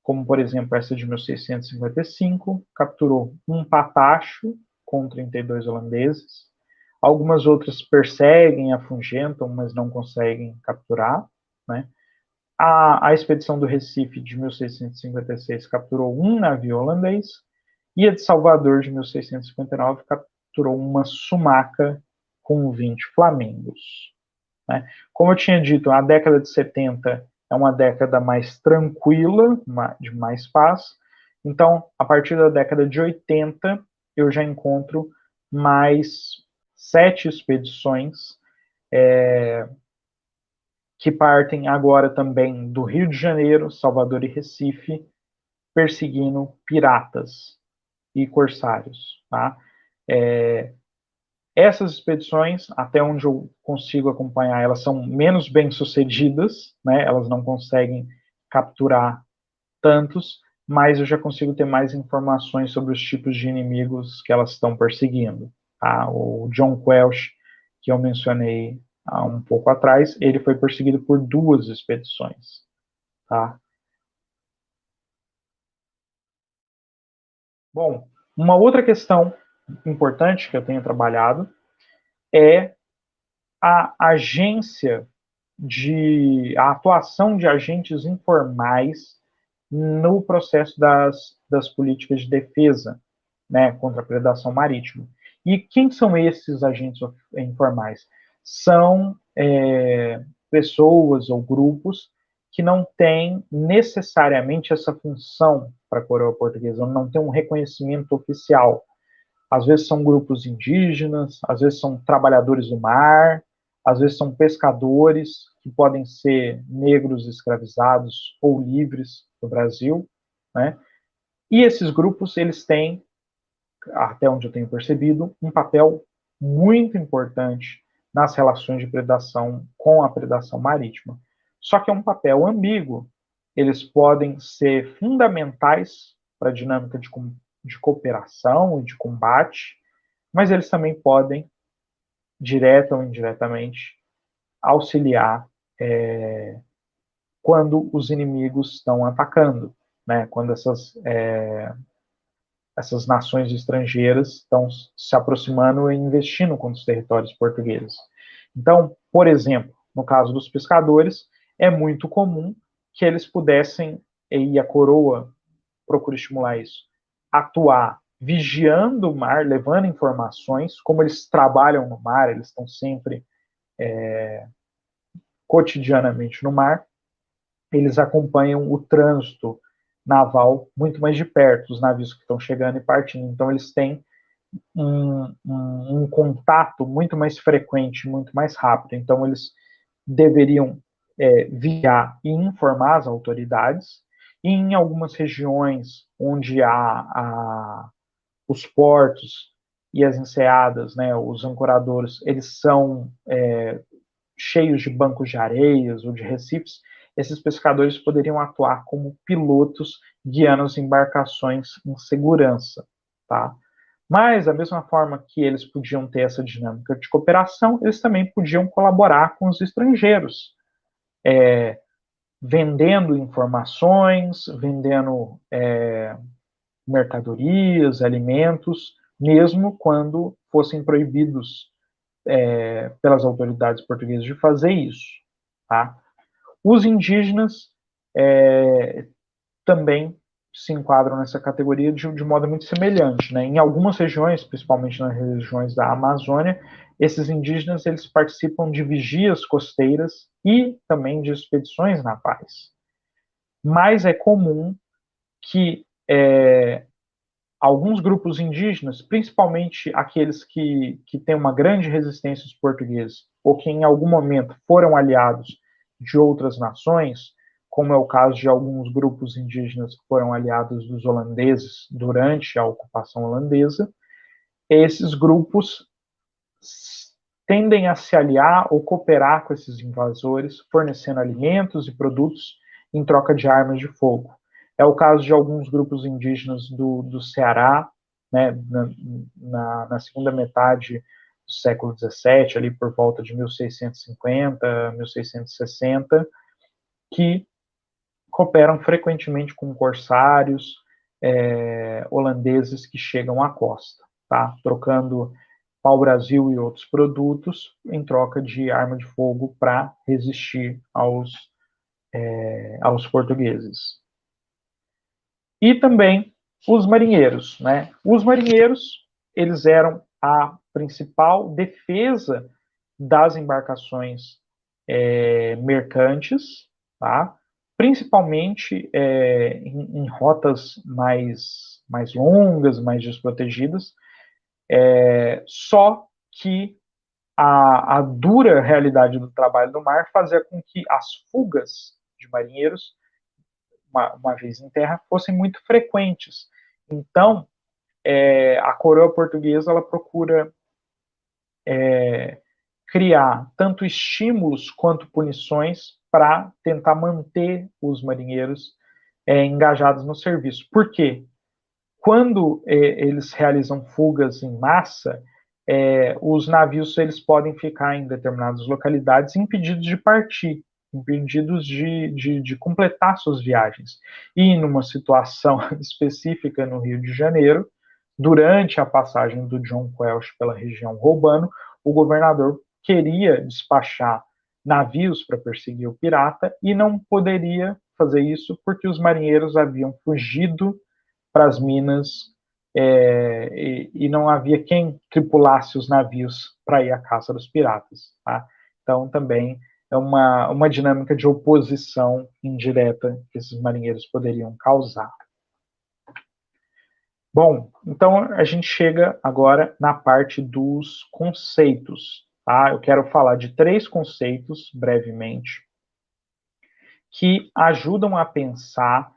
como por exemplo essa de 1655, capturou um patacho com 32 holandeses. Algumas outras perseguem, afugentam, mas não conseguem capturar, né? A expedição do Recife de 1656 capturou um navio holandês e a de Salvador de 1659 capturou uma sumaca com 20 flamengos, né? Como eu tinha dito, a década de 70 é uma década mais tranquila, de mais paz. Então, a partir da década de 80, eu já encontro mais 7 expedições que partem agora também do Rio de Janeiro, Salvador e Recife, perseguindo piratas e corsários. Tá? Essas expedições, até onde eu consigo acompanhar, elas são menos bem sucedidas, né? Elas não conseguem capturar tantos, mas eu já consigo ter mais informações sobre os tipos de inimigos que elas estão perseguindo. Tá? O John Quelch, que eu mencionei há um pouco atrás, ele foi perseguido por 2 expedições. Tá? Bom, Uma outra questão importante que eu tenho trabalhado é a atuação de agentes informais no processo das políticas de defesa, né, contra a predação marítima. E quem são esses agentes informais? São pessoas ou grupos que não têm necessariamente essa função para a coroa portuguesa, não tem um reconhecimento oficial. Às vezes são grupos indígenas, às vezes são trabalhadores do mar, às vezes são pescadores, que podem ser negros escravizados ou livres no Brasil, né? E esses grupos, eles têm, até onde eu tenho percebido, um papel muito importante nas relações de predação com a predação marítima. Só que é um papel ambíguo. Eles podem ser fundamentais para a dinâmica de cooperação e de combate, mas eles também podem, direta ou indiretamente, auxiliar quando os inimigos estão atacando, né? Quando essas nações estrangeiras estão se aproximando e investindo contra os territórios portugueses. Então, por exemplo, no caso dos pescadores, é muito comum que eles pudessem, e a coroa procura estimular isso, atuar vigiando o mar, levando informações, como eles trabalham no mar, eles estão sempre cotidianamente no mar, eles acompanham o trânsito naval muito mais de perto, os navios que estão chegando e partindo. Então, eles têm um contato muito mais frequente, muito mais rápido. Então, eles deveriam vigiar e informar as autoridades. E em algumas regiões onde há os portos e as enseadas, né, os ancoradores, eles são cheios de bancos de areias ou de recifes, esses pescadores poderiam atuar como pilotos guiando as embarcações em segurança, tá? Mas, da mesma forma que eles podiam ter essa dinâmica de cooperação, eles também podiam colaborar com os estrangeiros, vendendo informações, vendendo mercadorias, alimentos, mesmo quando fossem proibidos pelas autoridades portuguesas de fazer isso, tá? Os indígenas também se enquadram nessa categoria de modo muito semelhante, né? Em algumas regiões, principalmente nas regiões da Amazônia, esses indígenas eles participam de vigias costeiras e também de expedições navais. Mas é comum que alguns grupos indígenas, principalmente aqueles que têm uma grande resistência aos portugueses, ou que em algum momento foram aliados de outras nações, como é o caso de alguns grupos indígenas que foram aliados dos holandeses durante a ocupação holandesa, esses grupos tendem a se aliar ou cooperar com esses invasores, fornecendo alimentos e produtos em troca de armas de fogo. É o caso de alguns grupos indígenas do Ceará, né, na segunda metade do século XVII, ali por volta de 1650, 1660, que cooperam frequentemente com corsários holandeses que chegam à costa, tá? Trocando pau-brasil e outros produtos em troca de arma de fogo para resistir aos portugueses. E também os marinheiros, né? Os marinheiros, eles eram a principal defesa das embarcações mercantes, tá? Principalmente em rotas mais longas, mais desprotegidas, só que a dura realidade do trabalho do mar fazia com que as fugas de marinheiros, uma vez em terra, fossem muito frequentes. Então, a coroa portuguesa ela procura criar tanto estímulos quanto punições para tentar manter os marinheiros engajados no serviço. Por quê? Quando eles realizam fugas em massa, os navios eles podem ficar em determinadas localidades impedidos de partir, impedidos de completar suas viagens. E numa situação específica no Rio de Janeiro, durante a passagem do John Quelch pela região roubando, o governador queria despachar navios para perseguir o pirata e não poderia fazer isso porque os marinheiros haviam fugido para as minas e não havia quem tripulasse os navios para ir à caça dos piratas. Tá? Então, também é uma dinâmica de oposição indireta que esses marinheiros poderiam causar. Bom, então a gente chega agora na parte dos conceitos. Tá? Eu quero falar de 3 conceitos, brevemente, que ajudam a pensar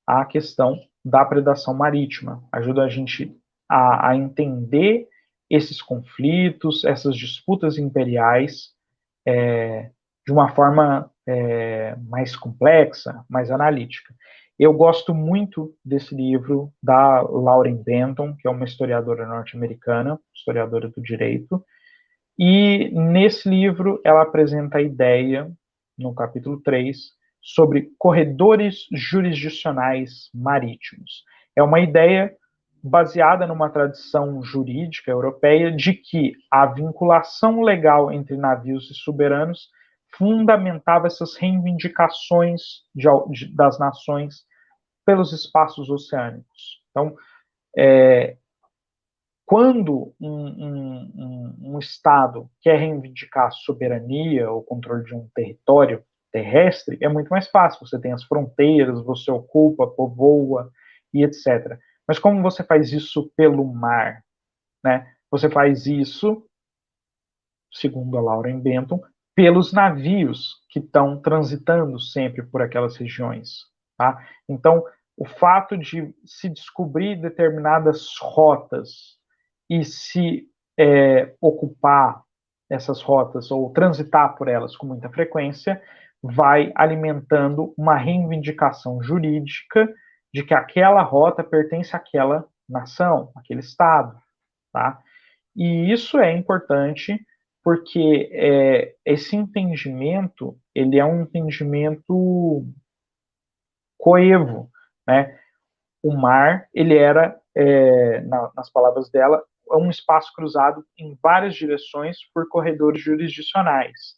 a questão da predação marítima. Ajuda a gente a entender esses conflitos, essas disputas imperiais, de uma forma mais complexa, mais analítica. Eu gosto muito desse livro da Lauren Benton, que é uma historiadora norte-americana, historiadora do direito, e nesse livro ela apresenta a ideia, no capítulo 3, sobre corredores jurisdicionais marítimos. É uma ideia baseada numa tradição jurídica europeia de que a vinculação legal entre navios e soberanos fundamentava essas reivindicações das nações pelos espaços oceânicos. Então, quando um Estado quer reivindicar soberania ou controle de um território terrestre, é muito mais fácil. Você tem as fronteiras, você ocupa, povoa e etc. Mas como você faz isso pelo mar? Né? Você faz isso, segundo a Lauren Benton, pelos navios que estão transitando sempre por aquelas regiões. Tá? Então, o fato de se descobrir determinadas rotas e se ocupar essas rotas ou transitar por elas com muita frequência vai alimentando uma reivindicação jurídica de que aquela rota pertence àquela nação, àquele estado, tá? E isso é importante porque esse entendimento, ele é um entendimento coevo, né? O mar, ele era, nas palavras dela, um espaço cruzado em várias direções por corredores jurisdicionais.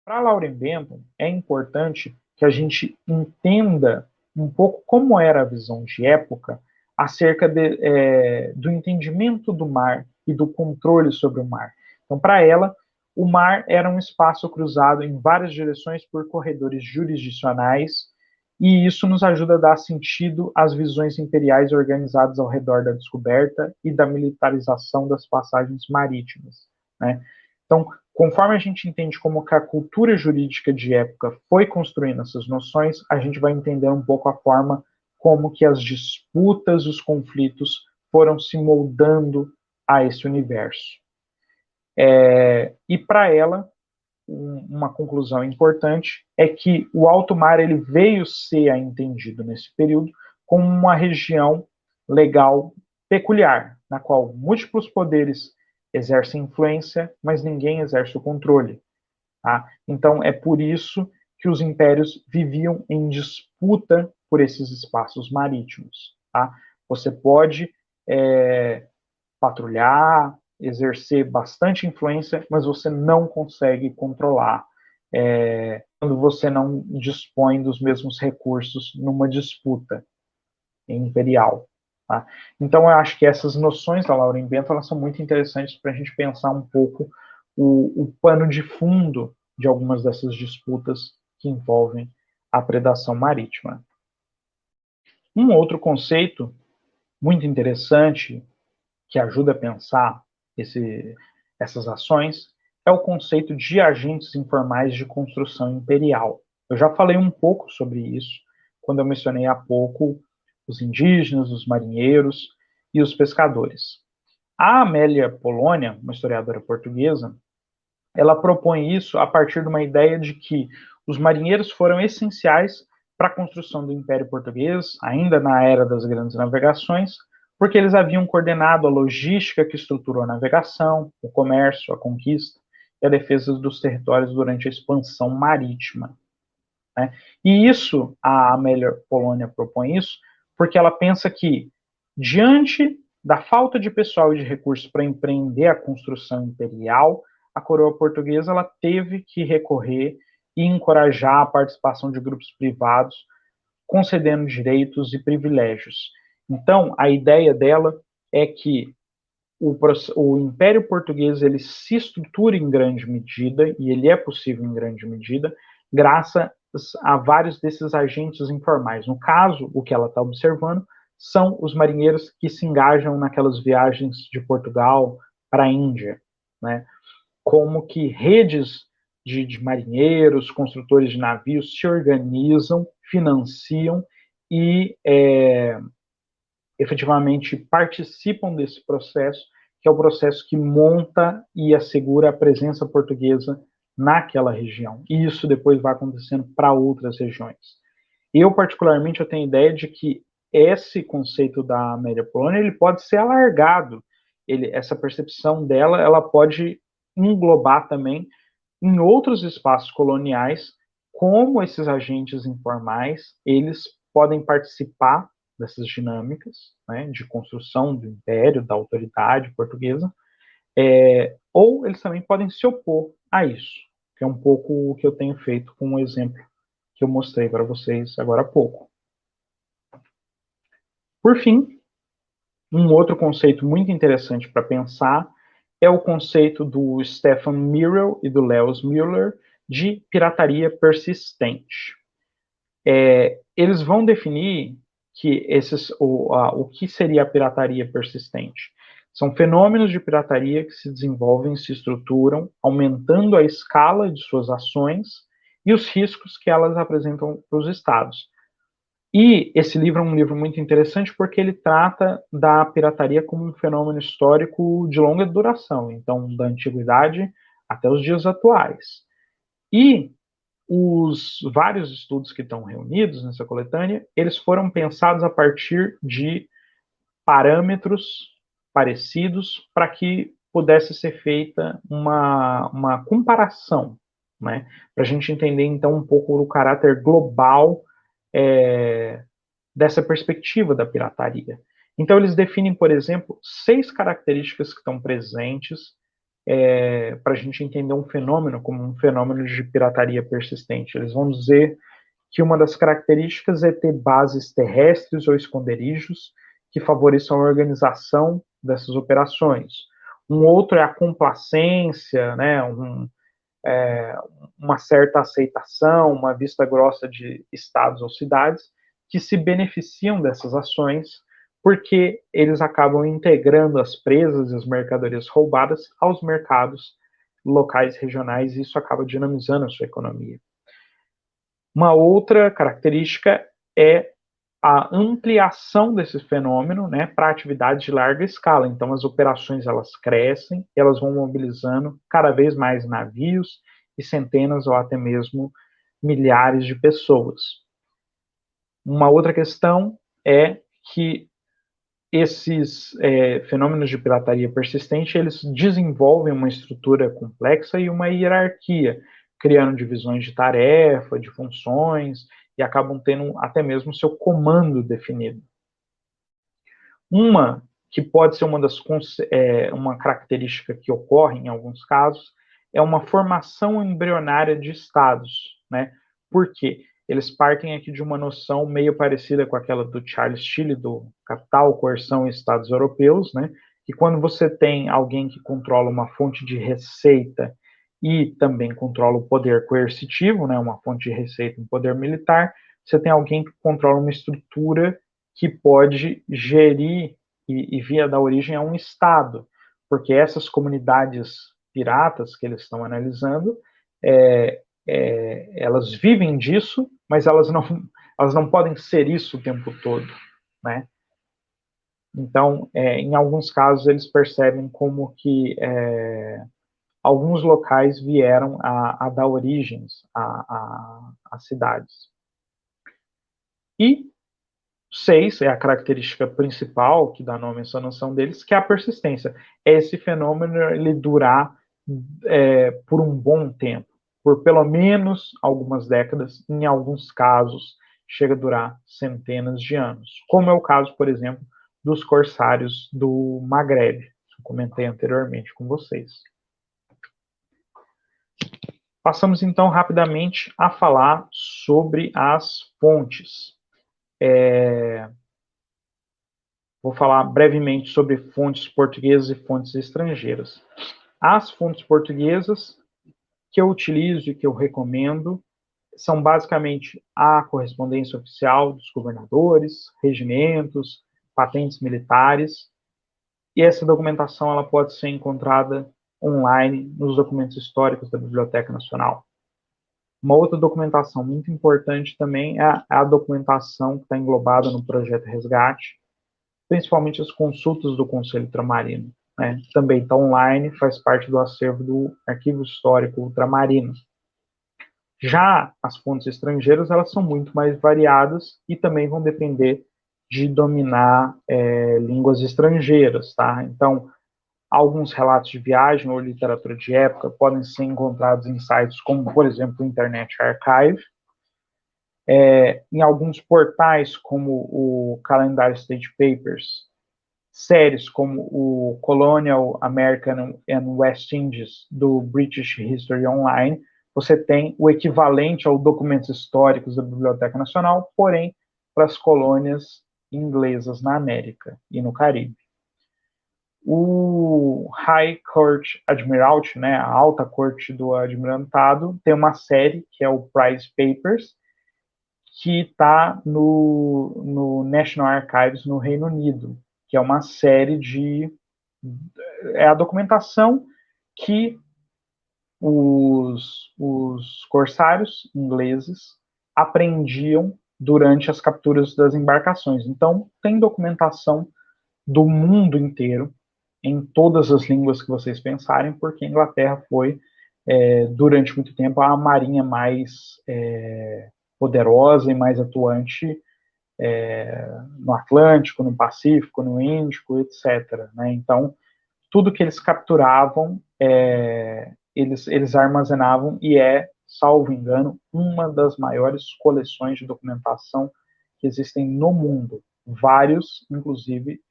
Para Lauren Benton, é importante que a gente entenda um pouco como era a visão de época acerca do entendimento do mar e do controle sobre o mar. Então, para ela, o mar era um espaço cruzado em várias direções por corredores jurisdicionais, e isso nos ajuda a dar sentido às visões imperiais organizadas ao redor da descoberta e da militarização das passagens marítimas. Né? Então, conforme a gente entende como que a cultura jurídica de época foi construindo essas noções, a gente vai entender um pouco a forma como que as disputas, os conflitos foram se moldando a esse universo. E para ela, uma conclusão importante é que o alto mar ele veio ser entendido nesse período como uma região legal peculiar, na qual múltiplos poderes exercem influência, mas ninguém exerce o controle. Tá? Então, é por isso que os impérios viviam em disputa por esses espaços marítimos. Tá? Você pode patrulhar, exercer bastante influência, mas você não consegue controlar quando você não dispõe dos mesmos recursos numa disputa imperial. Tá? Então, eu acho que essas noções da Lauren Benton elas são muito interessantes para a gente pensar um pouco o pano de fundo de algumas dessas disputas que envolvem a predação marítima. Um outro conceito muito interessante que ajuda a pensar essas ações é o conceito de agentes informais de construção imperial. Eu já falei um pouco sobre isso quando eu mencionei há pouco os indígenas, os marinheiros e os pescadores. A Amélia Polônia, uma historiadora portuguesa, ela propõe isso a partir de uma ideia de que os marinheiros foram essenciais para a construção do Império Português, ainda na era das grandes navegações, porque eles haviam coordenado a logística que estruturou a navegação, o comércio, a conquista e a defesa dos territórios durante a expansão marítima. Né? E isso, a Amélia Polônia propõe isso, porque ela pensa que, diante da falta de pessoal e de recursos para empreender a construção imperial, a coroa portuguesa ela teve que recorrer e encorajar a participação de grupos privados, concedendo direitos e privilégios. Então, a ideia dela é que o Império Português ele se estrutura em grande medida, e ele é possível em grande medida, graças a vários desses agentes informais. No caso, o que ela está observando são os marinheiros que se engajam naquelas viagens de Portugal para a Índia, né? Como que redes de marinheiros, construtores de navios se organizam, financiam e efetivamente participam desse processo, que é o processo que monta e assegura a presença portuguesa naquela região. E isso depois vai acontecendo para outras regiões. Eu, particularmente, eu tenho ideia de que esse conceito da média polônia ele pode ser alargado. Essa percepção dela ela pode englobar também em outros espaços coloniais, como esses agentes informais, eles podem participar dessas dinâmicas, né, de construção do império, da autoridade portuguesa, ou eles também podem se opor a isso, que é um pouco o que eu tenho feito com o exemplo que eu mostrei para vocês agora há pouco. Por fim, um outro conceito muito interessante para pensar é o conceito do Stefan Mirrell e do Lewis Müller de pirataria persistente. Eles vão definir que o que seria a pirataria persistente. São fenômenos de pirataria que se desenvolvem, se estruturam, aumentando a escala de suas ações e os riscos que elas apresentam para os estados. E esse livro é um livro muito interessante porque ele trata da pirataria como um fenômeno histórico de longa duração, então da antiguidade até os dias atuais. E os vários estudos que estão reunidos nessa coletânea, eles foram pensados a partir de parâmetros parecidos para que pudesse ser feita uma comparação, né? Para a gente entender, então, um pouco o caráter global dessa perspectiva da pirataria. Então, eles definem, por exemplo, 6 características que estão presentes para a gente entender um fenômeno como um fenômeno de pirataria persistente. Eles vão dizer que uma das características é ter bases terrestres ou esconderijos que favoreçam a organização dessas operações. Um outro é a complacência, né, uma certa aceitação, uma vista grossa de estados ou cidades que se beneficiam dessas ações porque eles acabam integrando as presas e as mercadorias roubadas aos mercados locais, regionais, e isso acaba dinamizando a sua economia. Uma outra característica é a ampliação desse fenômeno, né, para atividades de larga escala. Então, as operações elas crescem, elas vão mobilizando cada vez mais navios e centenas ou até mesmo milhares de pessoas. Uma outra questão é que esses fenômenos de pirataria persistente, eles desenvolvem uma estrutura complexa e uma hierarquia, criando divisões de tarefa, de funções, e acabam tendo até mesmo seu comando definido. Uma que pode ser uma característica que ocorre em alguns casos, é uma formação embrionária de estados, né? Por quê? Eles partem aqui de uma noção meio parecida com aquela do Charles Tilley, do Capital, Coerção e Estados Europeus, né? Que quando você tem alguém que controla uma fonte de receita e também controla o poder coercitivo, né? Uma fonte de receita, um poder militar, você tem alguém que controla uma estrutura que pode gerir e via da origem a um Estado, porque essas comunidades piratas que eles estão analisando, elas vivem disso, mas elas não podem ser isso o tempo todo, né? Então, em alguns casos, eles percebem como que alguns locais vieram a dar origens a cidades. E 6 é a característica principal que dá nome a essa noção deles, que é a persistência. É esse fenômeno ele durar por um bom tempo, por pelo menos algumas décadas, em alguns casos chega a durar centenas de anos, como é o caso, por exemplo, dos corsários do Maghreb, que eu comentei anteriormente com vocês. Passamos então rapidamente a falar sobre as fontes. Vou falar brevemente sobre fontes portuguesas e fontes estrangeiras. As fontes portuguesas que eu utilizo e que eu recomendo são basicamente a correspondência oficial dos governadores, regimentos, patentes militares, e essa documentação ela pode ser encontrada online nos documentos históricos da Biblioteca Nacional. Uma outra documentação muito importante também é a documentação que está englobada no projeto Resgate, principalmente as consultas do Conselho Ultramarino. Né? Também está online, faz parte do acervo do Arquivo Histórico Ultramarino. Já as fontes estrangeiras, elas são muito mais variadas e também vão depender de dominar línguas estrangeiras, tá? Então, alguns relatos de viagem ou literatura de época podem ser encontrados em sites como, por exemplo, o Internet Archive, em alguns portais como o Calendar State Papers, séries como o Colonial American and West Indies do British History Online, você tem o equivalente aos documentos históricos da Biblioteca Nacional, porém para as colônias inglesas na América e no Caribe. O High Court Admiralty, né, a Alta Corte do Admirantado, tem uma série que é o Prize Papers, que está no National Archives no Reino Unido, que é uma série é a documentação que os corsários ingleses apreendiam durante as capturas das embarcações. Então, tem documentação do mundo inteiro, em todas as línguas que vocês pensarem, porque a Inglaterra foi, durante muito tempo, a marinha mais poderosa e mais atuante no Atlântico, no Pacífico, no Índico, etc. Né? Então, tudo que eles capturavam, eles armazenavam e salvo engano, uma das maiores coleções de documentação que existem no mundo. Vários, inclusive,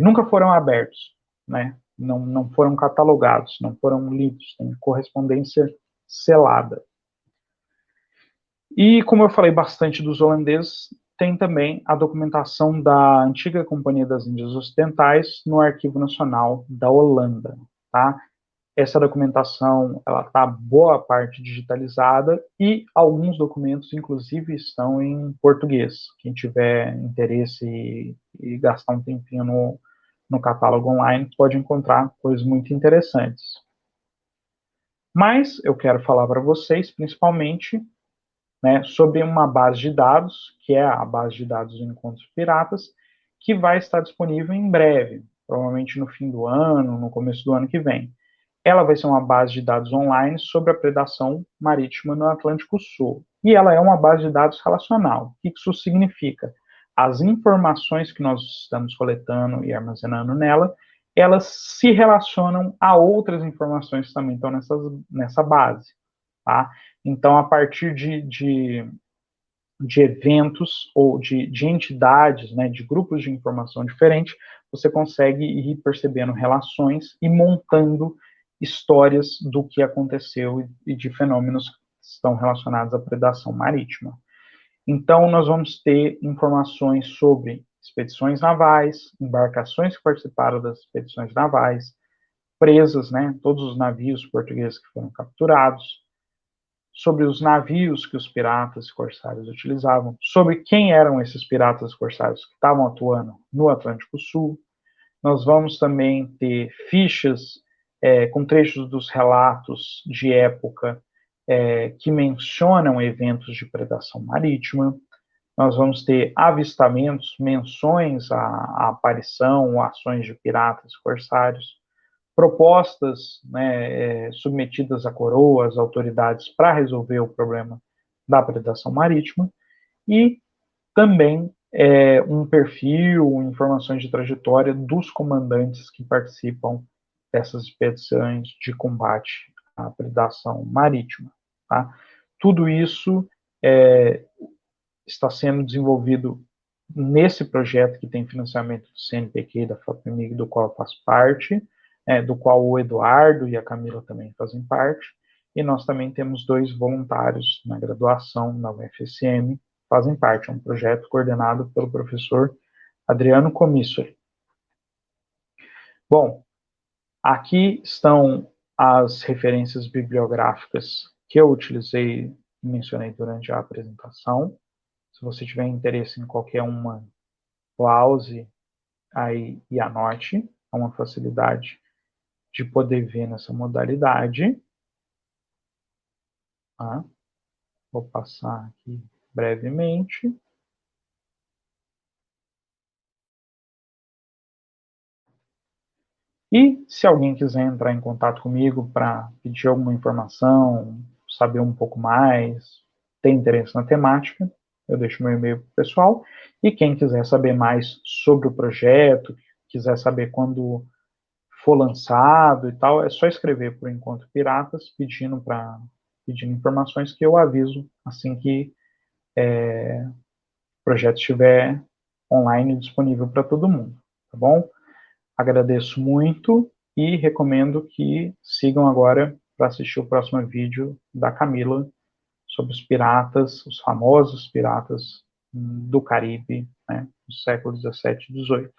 nunca foram abertos, né? Não foram catalogados, não foram lidos, tem correspondência selada. E, como eu falei bastante dos holandeses, tem também a documentação da antiga Companhia das Índias Ocidentais no Arquivo Nacional da Holanda, tá? Essa documentação, ela está boa parte digitalizada e alguns documentos, inclusive, estão em português. Quem tiver interesse e gastar um tempinho no catálogo online pode encontrar coisas muito interessantes. Mas eu quero falar para vocês, principalmente, né, sobre uma base de dados, que é a base de dados do Encontros Piratas, que vai estar disponível em breve, provavelmente no fim do ano, no começo do ano que vem. Ela vai ser uma base de dados online sobre a predação marítima no Atlântico Sul. E ela é uma base de dados relacional. O que isso significa? As informações que nós estamos coletando e armazenando nela, elas se relacionam a outras informações que também estão nessa base. Tá? Então, a partir de eventos ou de entidades, né, de grupos de informação diferentes, você consegue ir percebendo relações e montando histórias do que aconteceu e de fenômenos que estão relacionados à predação marítima. Então, nós vamos ter informações sobre expedições navais, embarcações que participaram das expedições navais, presas, né, todos os navios portugueses que foram capturados, sobre os navios que os piratas e corsários utilizavam, sobre quem eram esses piratas e corsários que estavam atuando no Atlântico Sul. Nós vamos também ter fichas com trechos dos relatos de época que mencionam eventos de predação marítima. Nós vamos ter avistamentos, menções à aparição ou ações de piratas e corsários, propostas, né, submetidas à coroa, às autoridades, para resolver o problema da predação marítima, e também um perfil, informações de trajetória dos comandantes que participam dessas expedições de combate à predação marítima. Tá? Tudo isso está sendo desenvolvido nesse projeto que tem financiamento do CNPq e da FAPEMIG, do qual eu faço parte, do qual o Eduardo e a Camila também fazem parte, e nós também temos 2 voluntários na graduação, na UFSM, fazem parte. É um projeto coordenado pelo professor Adriano Comissori. Bom, aqui estão as referências bibliográficas que eu utilizei e mencionei durante a apresentação. Se você tiver interesse em qualquer uma, pause aí e anote. É uma facilidade de poder ver nessa modalidade. Tá? Vou passar aqui brevemente. E se alguém quiser entrar em contato comigo para pedir alguma informação, saber um pouco mais, ter interesse na temática, eu deixo meu e-mail para o pessoal. E quem quiser saber mais sobre o projeto, quiser saber quando for lançado e tal, é só escrever por Encontro Piratas pedindo informações que eu aviso assim que o projeto estiver online e disponível para todo mundo, tá bom? Agradeço muito e recomendo que sigam agora para assistir o próximo vídeo da Camila sobre os piratas, os famosos piratas do Caribe, né, do século XVII e XVIII.